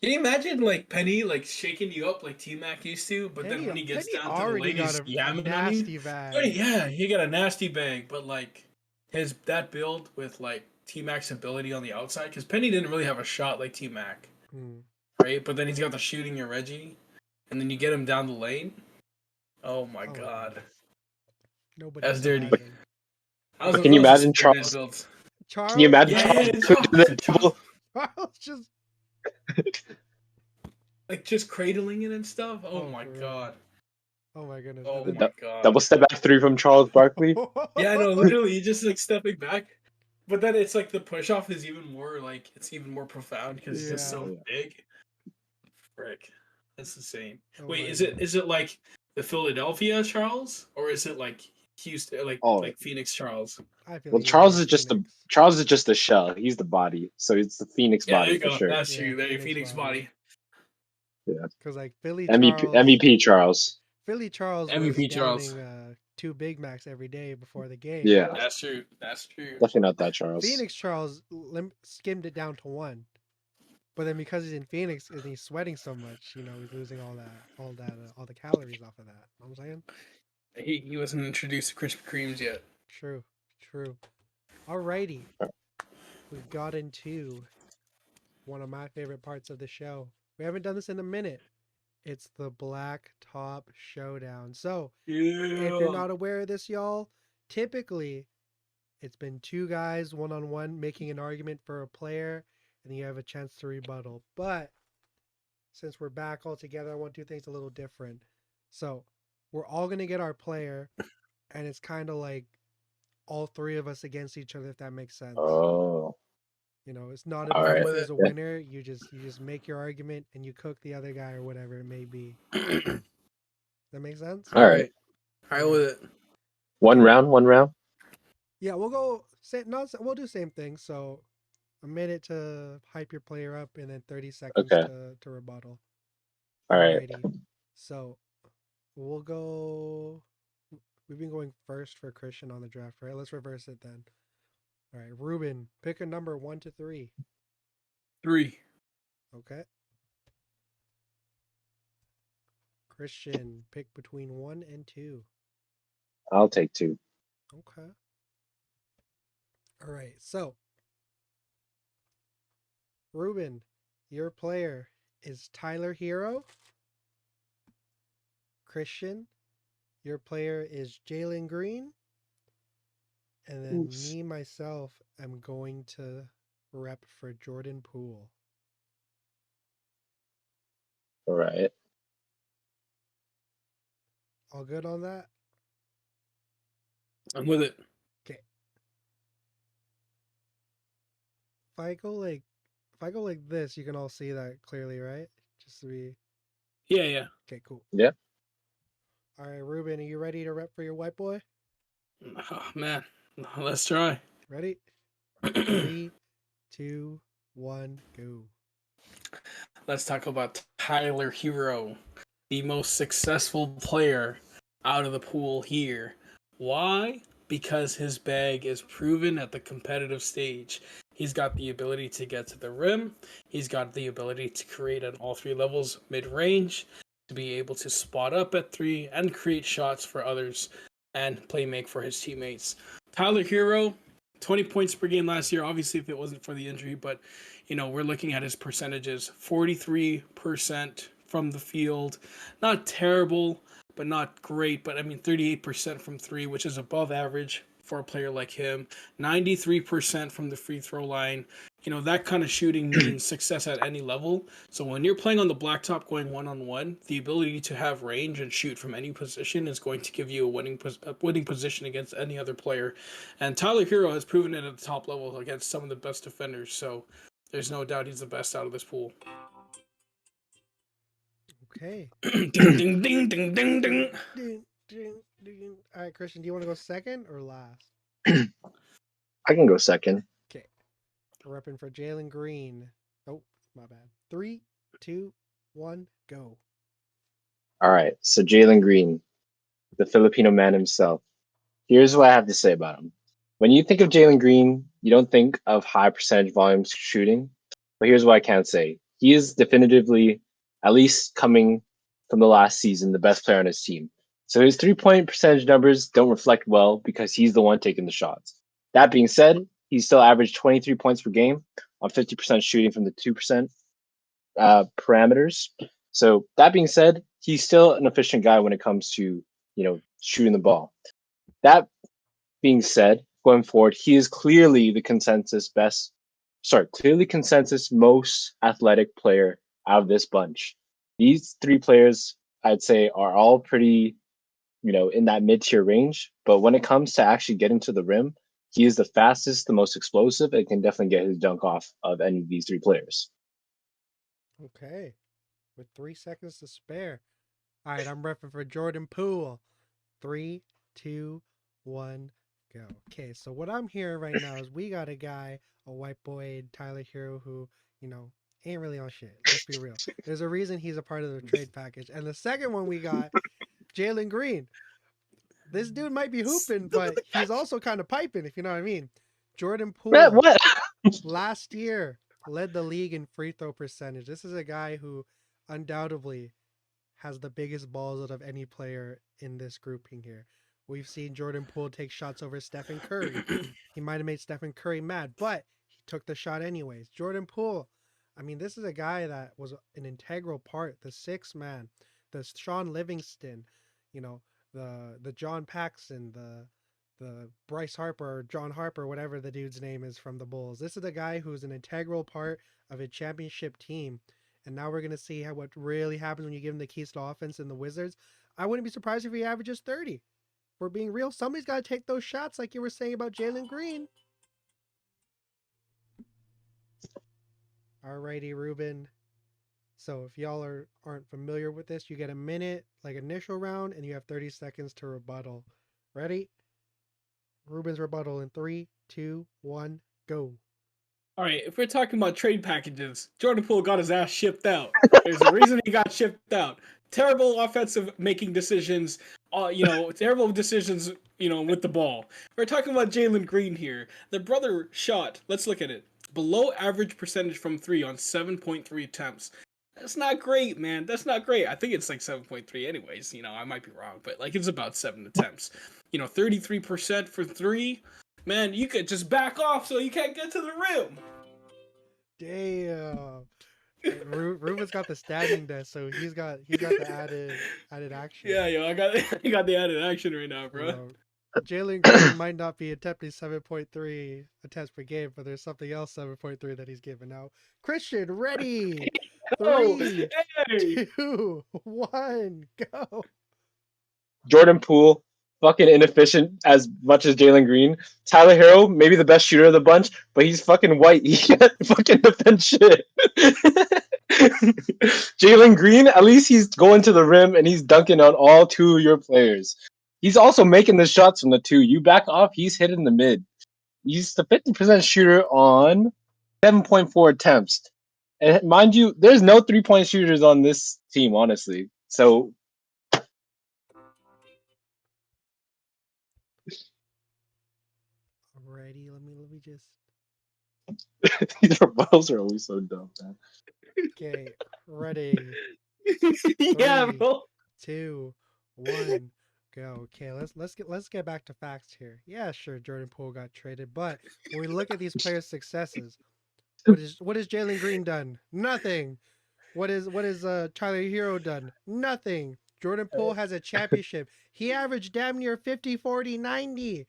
Can you imagine like Penny like shaking you up like T Mac used to, but then when he gets Penny down to the already lane, got he's a yamming on you? nasty But bag. yeah, he got a nasty bag, but like his that build with like T Mac's ability on the outside, because Penny didn't really have a shot like T Mac, Hmm. right? But then he's got the shooting and Reggie, and then you get him down the lane. Oh my Oh my god, goodness. Nobody that's can dirty. imagine. I was Can you those are imagine some good Charles? builds. Can you Charles imagine Yeah, just Charles yeah, putting the Charles, double? Charles just like just cradling it and stuff. Oh oh my for real. god. Oh my goodness. And Oh then my god. Double step back three from Charles Barkley. Yeah, no, literally, you just like stepping back, but then it's like the push off is even more like it's even more profound because it's just yeah. so Oh, yeah. big. Frick, that's insane. Oh Wait, my is it goodness. is it like the Philadelphia Charles or is it like Houston, Oh, like Phoenix Charles? I feel well, like he was in Phoenix. Charles is just the shell. He's the body, so it's the Phoenix Yeah, there body you for go. sure. That's Yeah, true. There, you Phoenix Phoenix body. body, Yeah, Because like Philly MVP Charles MVP Charles. Philly Charles was MVP Charles. downing two Big Macs every day before the game. Yeah, That's true. That's true. definitely not that Charles. Phoenix Charles skimmed it down to one. But then because he's in Phoenix and he's sweating so much, he's losing all the calories off of that. You know what I'm saying? He wasn't introduced to Krispy Kremes yet. True, true. Alrighty, we've got into one of my favorite parts of the show. We haven't done this in a minute. It's the Black Top Showdown. So, if you're Yeah. not aware of this, y'all, typically it's been two guys one on one making an argument for a player, and then you have a chance to rebuttal. But since we're back all together, I want to do things a little different. So, we're all going to get our player, and it's kind of like all three of us against each other, if that makes sense. Oh, It's not all I'm about right. with who's it. a Yeah. winner. You just make your argument and you cook the other guy or whatever it may be. That makes sense? All right. All right All with right. it. One Okay. round. One round. Yeah, we'll go. We'll do same thing. So, a minute to hype your player up, and then 30 seconds Okay. to rebuttal. All right. Alrighty. So we'll go. We've been going first for Christian on the draft, right? Let's reverse it then. All right, Ruben, pick a number 1 to 3. 3. Okay. Christian, pick between 1 and 2. I'll take 2. Okay. All right. So, Ruben, your player is Tyler Hero. Christian, your player is Jalen Green. And then Oops. me, myself, am going to rep for Jordan Poole. All right. All good on that? I'm with it. Okay. If I go like this, you can all see that clearly, right? Just to be Yeah. okay, cool. Yeah. All right, Ruben, are you ready to rep for your white boy? Oh, man, let's try. Ready? 3, 2, 1, go. Let's talk about Tyler Hero, the most successful player out of the pool here. Why? Because his bag is proven at the competitive stage. He's got the ability to get to the rim. He's got the ability to create on all 3 levels mid range, to be able to spot up at 3 and create shots for others and play make for his teammates. Tyler Hero, 20 points per game last year. Obviously, if it wasn't for the injury, but we're looking at his percentages: 43% from the field. Not terrible, but not great. But I mean, 38% from 3, which is above average for a player like him. 93% from the free throw line. That kind of shooting means success at any level. So when you're playing on the blacktop going 1-on-1, the ability to have range and shoot from any position is going to give you a winning position against any other player. And Tyler Hero has proven it at the top level against some of the best defenders. So there's no doubt he's the best out of this pool. Okay. ding, ding, ding, ding, ding, ding. Ding, ding, ding. All right, Christian, do you want to go second or last? I can go second. Okay. We're repping for Jalen Green. Oh, my bad. 3, 2, 1, go. All right. So Jalen Green, the Filipino man himself. Here's what I have to say about him. When you think of Jalen Green, you don't think of high percentage volume shooting. But here's what I can say. He is definitively, at least coming from the last season, the best player on his team. So his 3-point percentage numbers don't reflect well because he's the one taking the shots. That being said, he still averaged 23 points per game on 50% shooting from the 2% parameters. So that being said, he's still an efficient guy when it comes to shooting the ball. That being said, going forward, he is clearly the clearly consensus most athletic player out of this bunch. These 3 players, I'd say, are all pretty, in that mid tier range. But when it comes to actually getting to the rim, he is the fastest, the most explosive, and can definitely get his dunk off of any of these 3 players. Okay. With 3 seconds to spare. All right, I'm repping for Jordan Poole. 3, 2, 1, go. Okay, so what I'm hearing right now is we got a guy, a white boy, Tyler Hero, who, ain't really on shit. Let's be real. There's a reason he's a part of the trade package. And the second one we got, Jalen Green. This dude might be hooping, but he's also kind of piping, if you know what I mean. Jordan Poole, What? last year, led the league in free throw percentage. This is a guy who undoubtedly has the biggest balls out of any player in this grouping here. We've seen Jordan Poole take shots over Stephen Curry. He might have made Stephen Curry mad, but he took the shot anyways. Jordan Poole, I mean, this is a guy that was an integral part, the sixth man, the Sean Livingston, you know, the John Paxson, the Bryce Harper or John Harper, whatever the dude's name is from the Bulls. This is the guy who's an integral part of a championship team. And now we're gonna see what really happens when you give him the keys to offense in the Wizards. I wouldn't be surprised if he averages 30. For being real, somebody's got to take those shots, like you were saying about Jalen Green. Alrighty, Ruben. So if y'all aren't familiar with this, you get a minute, like initial round, and you have 30 seconds to rebuttal. Ready? Ruben's rebuttal in 3, 2, 1, go. All right, if we're talking about trade packages, Jordan Poole got his ass shipped out. There's a reason he got shipped out. Terrible offensive making decisions, terrible decisions, with the ball. We're talking about Jalen Green here. The brother shot, let's look at it, below average percentage from three on 7.3 attempts. That's not great, man. That's not great. I think it's like 7.3 anyways. I might be wrong, but like it's about 7 attempts. 33% for three. Man, you could just back off so you can't get to the rim. Damn. Hey, Ruben's got the standing desk, so he's got the added action. Yeah, I got the added action right now, bro. Jalen Green might not be attempting 7.3 attempts per game, but there's something else 7.3 that he's giving out. Christian, ready? 3, hey. 2, 1, go. Jordan Poole, fucking inefficient as much as Jalen Green. Tyler Hero, maybe the best shooter of the bunch, but he's fucking white. He can't fucking defend shit. Jalen Green, at least he's going to the rim and he's dunking on all two of your players. He's also making the shots from the two. You back off, he's hitting the mid. He's the 50% shooter on 7.4 attempts. And mind you, there's no 3-point shooters on this team, honestly. So Alrighty, let me just. these rebuttals are always so dumb, man. Okay, ready. Yeah, 3, bro. 2, 1, go. Okay, let's get back to facts here. Yeah, sure, Jordan Poole got traded, but when we look at these players' successes, what is Jalen Green done? Nothing. What is Tyler Hero done? Nothing. Jordan Poole has a championship. He averaged damn near 50, 40, 90.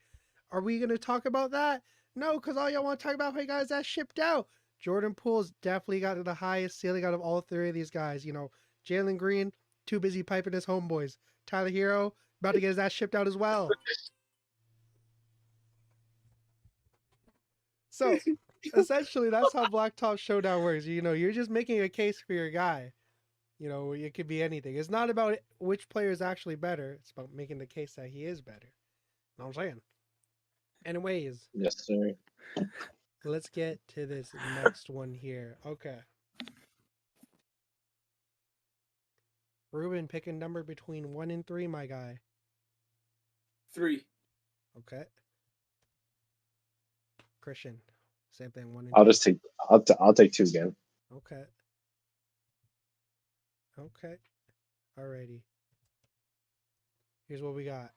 Are we going to talk about that? No, because all y'all want to talk about how he got his ass shipped out. Jordan Poole's definitely got the highest ceiling out of all three of these guys. Jalen Green, too busy piping his homeboys. Tyler Hero, about to get his ass shipped out as well. So, essentially, that's how Blacktop Showdown works. You're just making a case for your guy. It could be anything. It's not about which player is actually better. It's about making the case that he is better. You know what I'm saying? Anyways. Yes, sir. Let's get to this next one here. Okay. Ruben, pick a number between 1 and 3, my guy. 3. Okay. Christian, same thing. 1 and 2. I'll just take. I'll take 2 again. Okay. Okay. Alrighty. Here's what we got.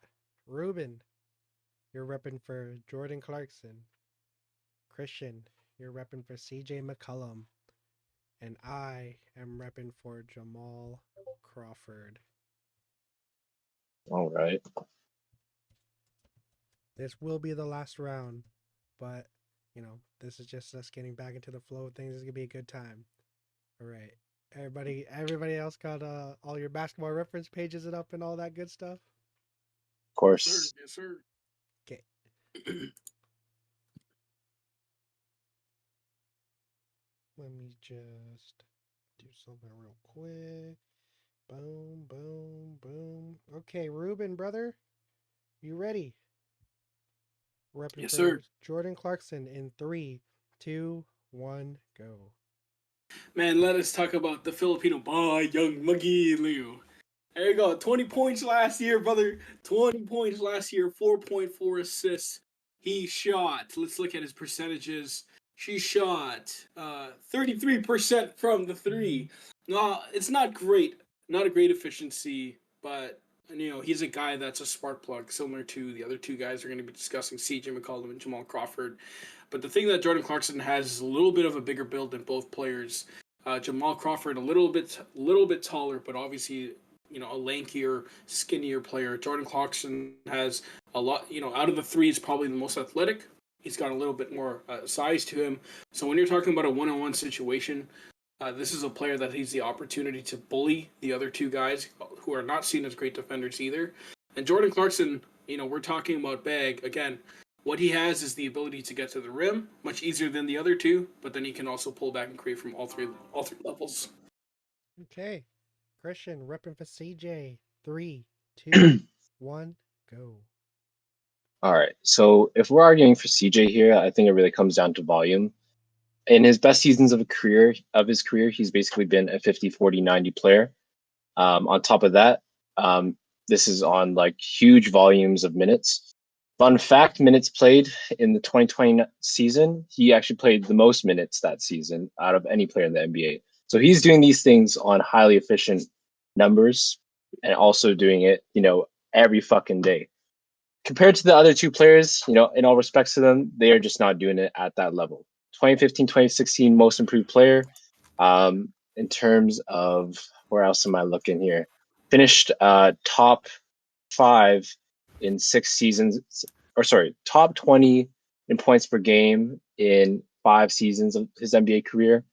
Ruben, you're repping for Jordan Clarkson. Christian, you're repping for CJ McCollum. And I am repping for Jamal Crawford. All right. This will be the last round, but this is just us getting back into the flow of things. It's gonna be a good time. All right, everybody else got all your basketball reference pages and up and all that good stuff. Of course. Yes, sir. Okay. Let me just do something real quick. Boom, boom, boom. Okay, Ruben, brother, you ready? Repping Yes, for sir. Jordan Clarkson in 3, 2, 1, go. Man, let us talk about the Filipino boy, young Muggy Liu. There you go. 20 points last year, brother. 20 points last year, 4.4 assists. He shot. Let's look at his percentages. She shot 33% from the three. No, it's not great. Not a great efficiency, but he's a guy that's a spark plug, similar to the other two guys we're going to be discussing, CJ McCollum and Jamal Crawford. But the thing that Jordan Clarkson has is a little bit of a bigger build than both players. Jamal Crawford a little bit taller, but obviously a lankier, skinnier player. Jordan Clarkson has a lot. Out of the three, he's probably the most athletic. He's got a little bit more size to him. So when you're talking about a one-on-one situation, this is a player that has the opportunity to bully the other two guys who are not seen as great defenders either. And Jordan Clarkson, we're talking about bag again. What he has is the ability to get to the rim much easier than the other two, but then he can also pull back and create from all three levels. Okay. Christian, repping for CJ. 3, 2, 1, go. All right. So if we're arguing for CJ here, I think it really comes down to volume. in his best seasons of his career, he's basically been a 50, 40, 90 player. On top of that, this is on like huge volumes of minutes. Fun fact, minutes played in the 2020 season, he actually played the most minutes that season out of any player in the NBA. So he's doing these things on highly efficient numbers and also doing it, every fucking day. Compared to the other two players, in all respects to them, they are just not doing it at that level. 2015, 2016, most improved player. In terms of where else am I looking here? Finished top 5 in 6 seasons, or sorry, top 20 in points per game in 5 seasons of his NBA career.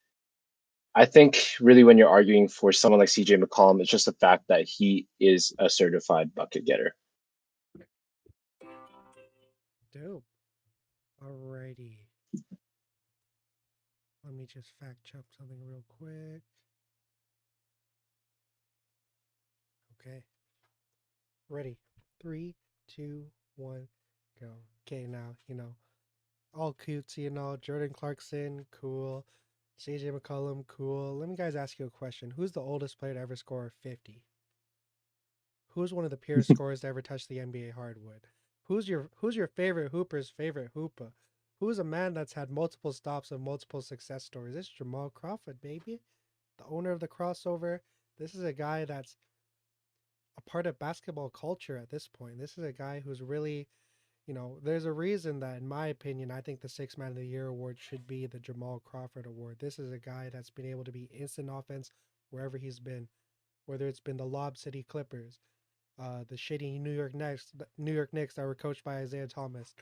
I think really when you're arguing for someone like CJ McCollum, it's just the fact that he is a certified bucket getter. Dope. Alrighty. Let me just fact check something real quick. Okay. Ready. 3, 2, 1, go. Okay, now, all cutesy and all. Jordan Clarkson, cool. CJ McCollum, cool. Let me guys ask you a question. Who's the oldest player to ever score 50? Who's one of the purest scorers to ever touch the NBA hardwood? Who's your favorite hooper's favorite hooper? Who's a man that's had multiple stops and multiple success stories? It's Jamal Crawford, baby. The owner of the crossover. This is a guy that's a part of basketball culture at this point. This is a guy who's really, there's a reason that, in my opinion, I think the Sixth Man of the Year award should be the Jamal Crawford Award. This is a guy that's been able to be instant offense wherever he's been, whether it's been the Lob City Clippers, the shitty New York Knicks that were coached by Isaiah Thomas.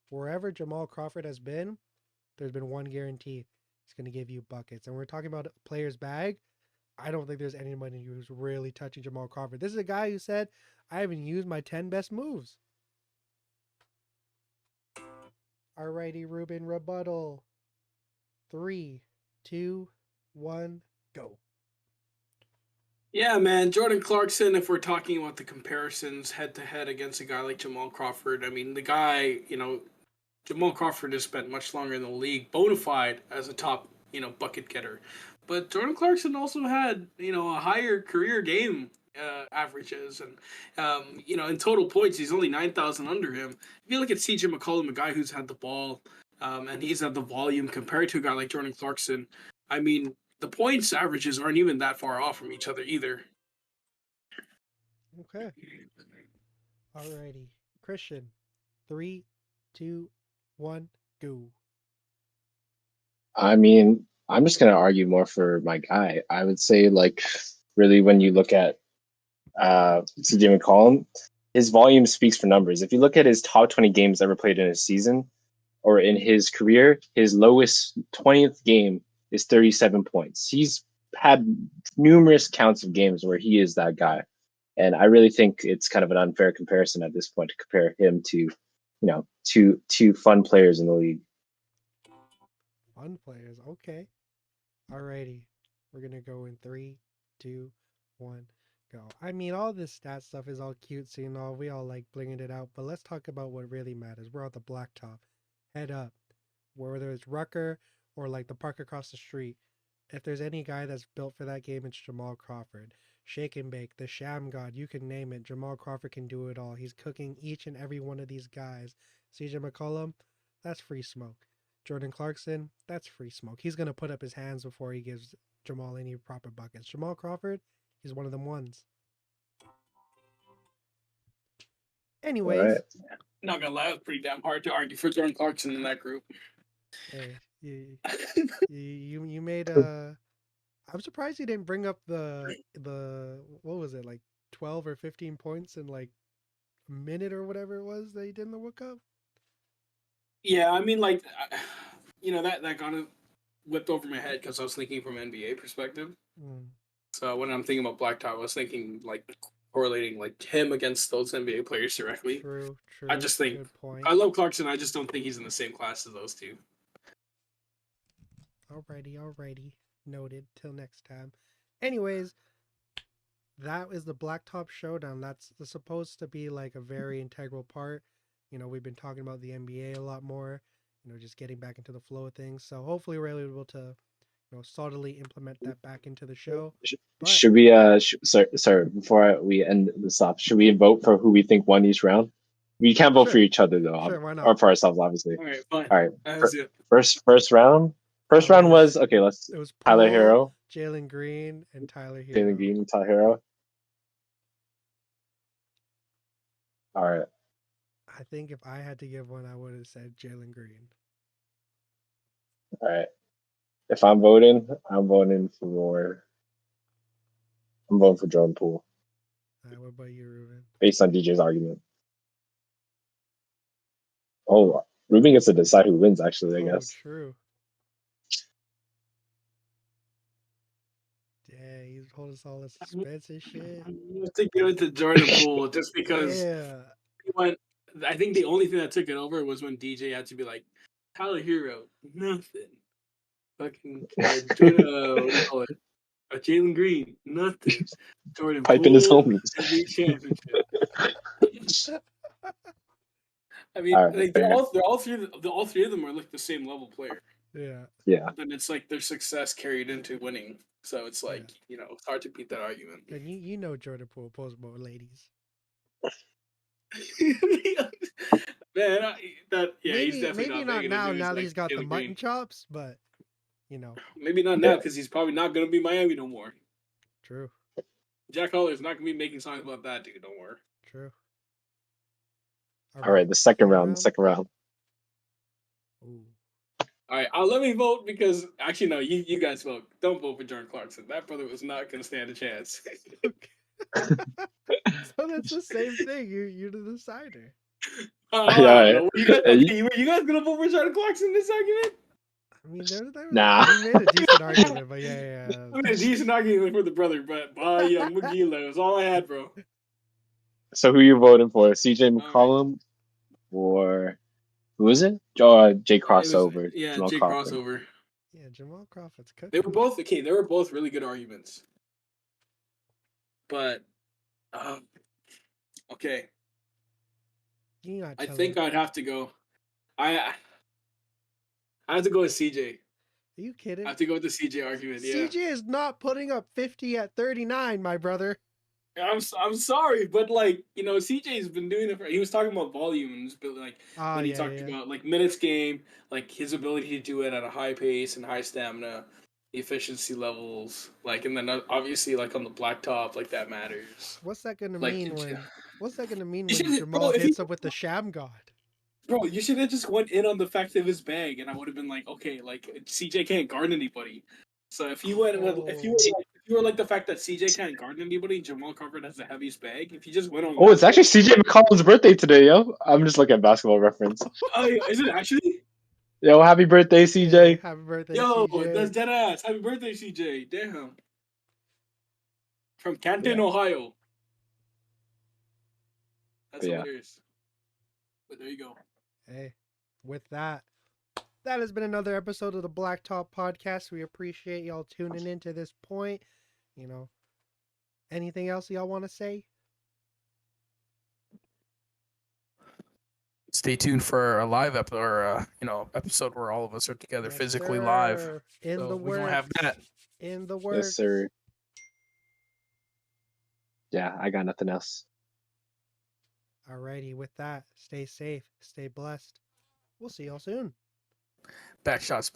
Wherever Jamal Crawford has been, there's been one guarantee: he's going to give you buckets. And we're talking about a player's bag. I don't think there's anybody who's really touching Jamal Crawford. This is a guy who said, I haven't used my 10 best moves. Alrighty, Ruben, rebuttal. 3, 2, 1, go. Yeah, man, Jordan Clarkson, if we're talking about the comparisons head to head against a guy like Jamal Crawford, I mean, the guy, Jamal Crawford has spent much longer in the league, bona fide as a top, bucket getter. But Jordan Clarkson also had, a higher career game averages. And, in total points, he's only 9,000 under him. If you look at CJ McCollum, a guy who's had the ball and he's had the volume compared to a guy like Jordan Clarkson, I mean, the points averages aren't even that far off from each other either. Okay. Alrighty. Christian. 3, 2, 1, go. I mean, I'm just gonna argue more for my guy. I would say, like, really, when you look at CJ McCollum, his volume speaks for numbers. If you look at his top 20 games ever played in a season or in his career, his lowest 20th game is 37 points. He's had numerous counts of games where he is that guy. And I really think it's kind of an unfair comparison at this point to compare him to, two fun players in the league. Fun players. Okay. Alrighty. We're going to go in 3, 2, 1, go. I mean, all this stat stuff is all cutesy and all. We all like blinging it out. But let's talk about what really matters. We're on the blacktop. Head up. Whether it's Rucker or like the park across the street. If there's any guy that's built for that game, it's Jamal Crawford. Shake and bake, the sham god, you can name it. Jamal Crawford can do it all. He's cooking each and every one of these guys. CJ McCollum, that's free smoke. Jordan Clarkson, that's free smoke. He's going to put up his hands before he gives Jamal any proper buckets. Jamal Crawford, he's one of them ones. All right. Anyways. Not gonna lie, it was pretty damn hard to argue for Jordan Clarkson in that group. Hey, you made a... I'm surprised you didn't bring up the what was it, like 12 or 15 points in like a minute or whatever it was that he did in the World Cup. Yeah, I mean, like, that kind of whipped over my head because I was thinking from an NBA perspective. So when I'm thinking about Blacktop, I was thinking like correlating like him against those NBA players directly. True. I just think good point. I love Clarkson. I just don't think he's in the same class as those two. Alrighty. Noted. Till next time. Anyways, that is the Blacktop Showdown. That's supposed to be like a very integral part. We've been talking about the NBA a lot more. just getting back into the flow of things. So hopefully we're able to, subtly implement that back into the show. But Should we? Sorry. Before we end this off, should we vote for who we think won each round? We can't vote for sure, each other though, sure, why not? or for ourselves, obviously. All right, fine. All right. That's it. First round. First That round was was okay. Let's it was Tyler Poole, Hero, Jalen Green, and Tyler Jalen Hero. Green, Tyler Hero. All right. I think if I had to give one, I would have said Jalen Green. All right. If I'm voting for Jordan Poole What about you, Ruben? based on DJ's argument. Oh, Ruben gets to decide who wins. Actually, I Oh, guess. true. Yeah, he's holding us all in suspense and shit. I'm going to give it to Jordan Poole just because Yeah. he went. I think the only thing that took it over was when DJ had to be like, Tyler Hero, nothing. Fucking Jordan, what do you call it? Jalen Green, nothing. Jordan Piping his Poole, homies. every championship. I mean, All right. like Fair. all three of them are like the same level player. Yeah. Yeah. But then it's like their success carried into winning. So it's like, it's hard to beat that argument. And you know Jordan Poole posts more ladies. Man, he's Maybe definitely not banging now. dudes Now that like he's got the Jalen mutton Green. chops, but Maybe not now because he's probably not gonna be Miami no more. True. Jack Holler's not gonna be making songs about that dude. Don't worry. True. All right. The second round. Ooh. All right, let me vote because actually no, you guys vote. Don't vote for Jordan Clarkson. That brother was not gonna stand a chance. So that's the same thing. You're the decider. Yeah. You guys gonna vote for Jordan Clarkson in this argument? I mean, Nah. we made a decent argument, but yeah. I made a decent argument for the brother, but by Young McGee was all I had, bro. So who you voting for? CJ All right. McCollum or who is it? Jay Crossover. Jamal Jay Crawford. Crossover. Yeah, Jamal Crawford's cooking. They were both okay. They were both really good arguments, but okay. I think I'd have to go. I have to go with CJ. Are you kidding? I have to go with the CJ argument. Yeah. CJ is not putting up 50 at 39, my brother. I'm sorry, but like CJ's been doing it. He was talking about volumes, but like when he talked about like minutes game, like his ability to do it at a high pace and high stamina, the efficiency levels, like, and then obviously like on the blacktop, like that matters. What's that gonna Like, mean when? What's that gonna mean You when should- Jamal bro, if hits he- up with the Sham God? Bro, you should have just went in on the fact of his bag, and I would have been like, okay, like CJ can't guard anybody. So if you went with, if you were like the fact that CJ can't guard anybody, and Jamal Crawford has the heaviest bag. If you just went on, Oh, it's actually CJ McCollum's birthday today, yo. I'm just looking at Basketball Reference. Oh, is it actually? Yo, happy birthday, CJ. Yeah, happy birthday, Yo, CJ. that's dead ass. Happy birthday, CJ. Damn. From Canton, Ohio. That's hilarious. But there you go. Hey, with that has been another episode of the Blacktop Podcast. We appreciate y'all tuning in to this point. Anything else y'all want to say? Stay tuned for a live episode where all of us are together physically live. In the works. We don't have that. In the works. Yes, sir. Yeah, I got nothing else. Alrighty, with that, stay safe, stay blessed. We'll see y'all soon. Back shots.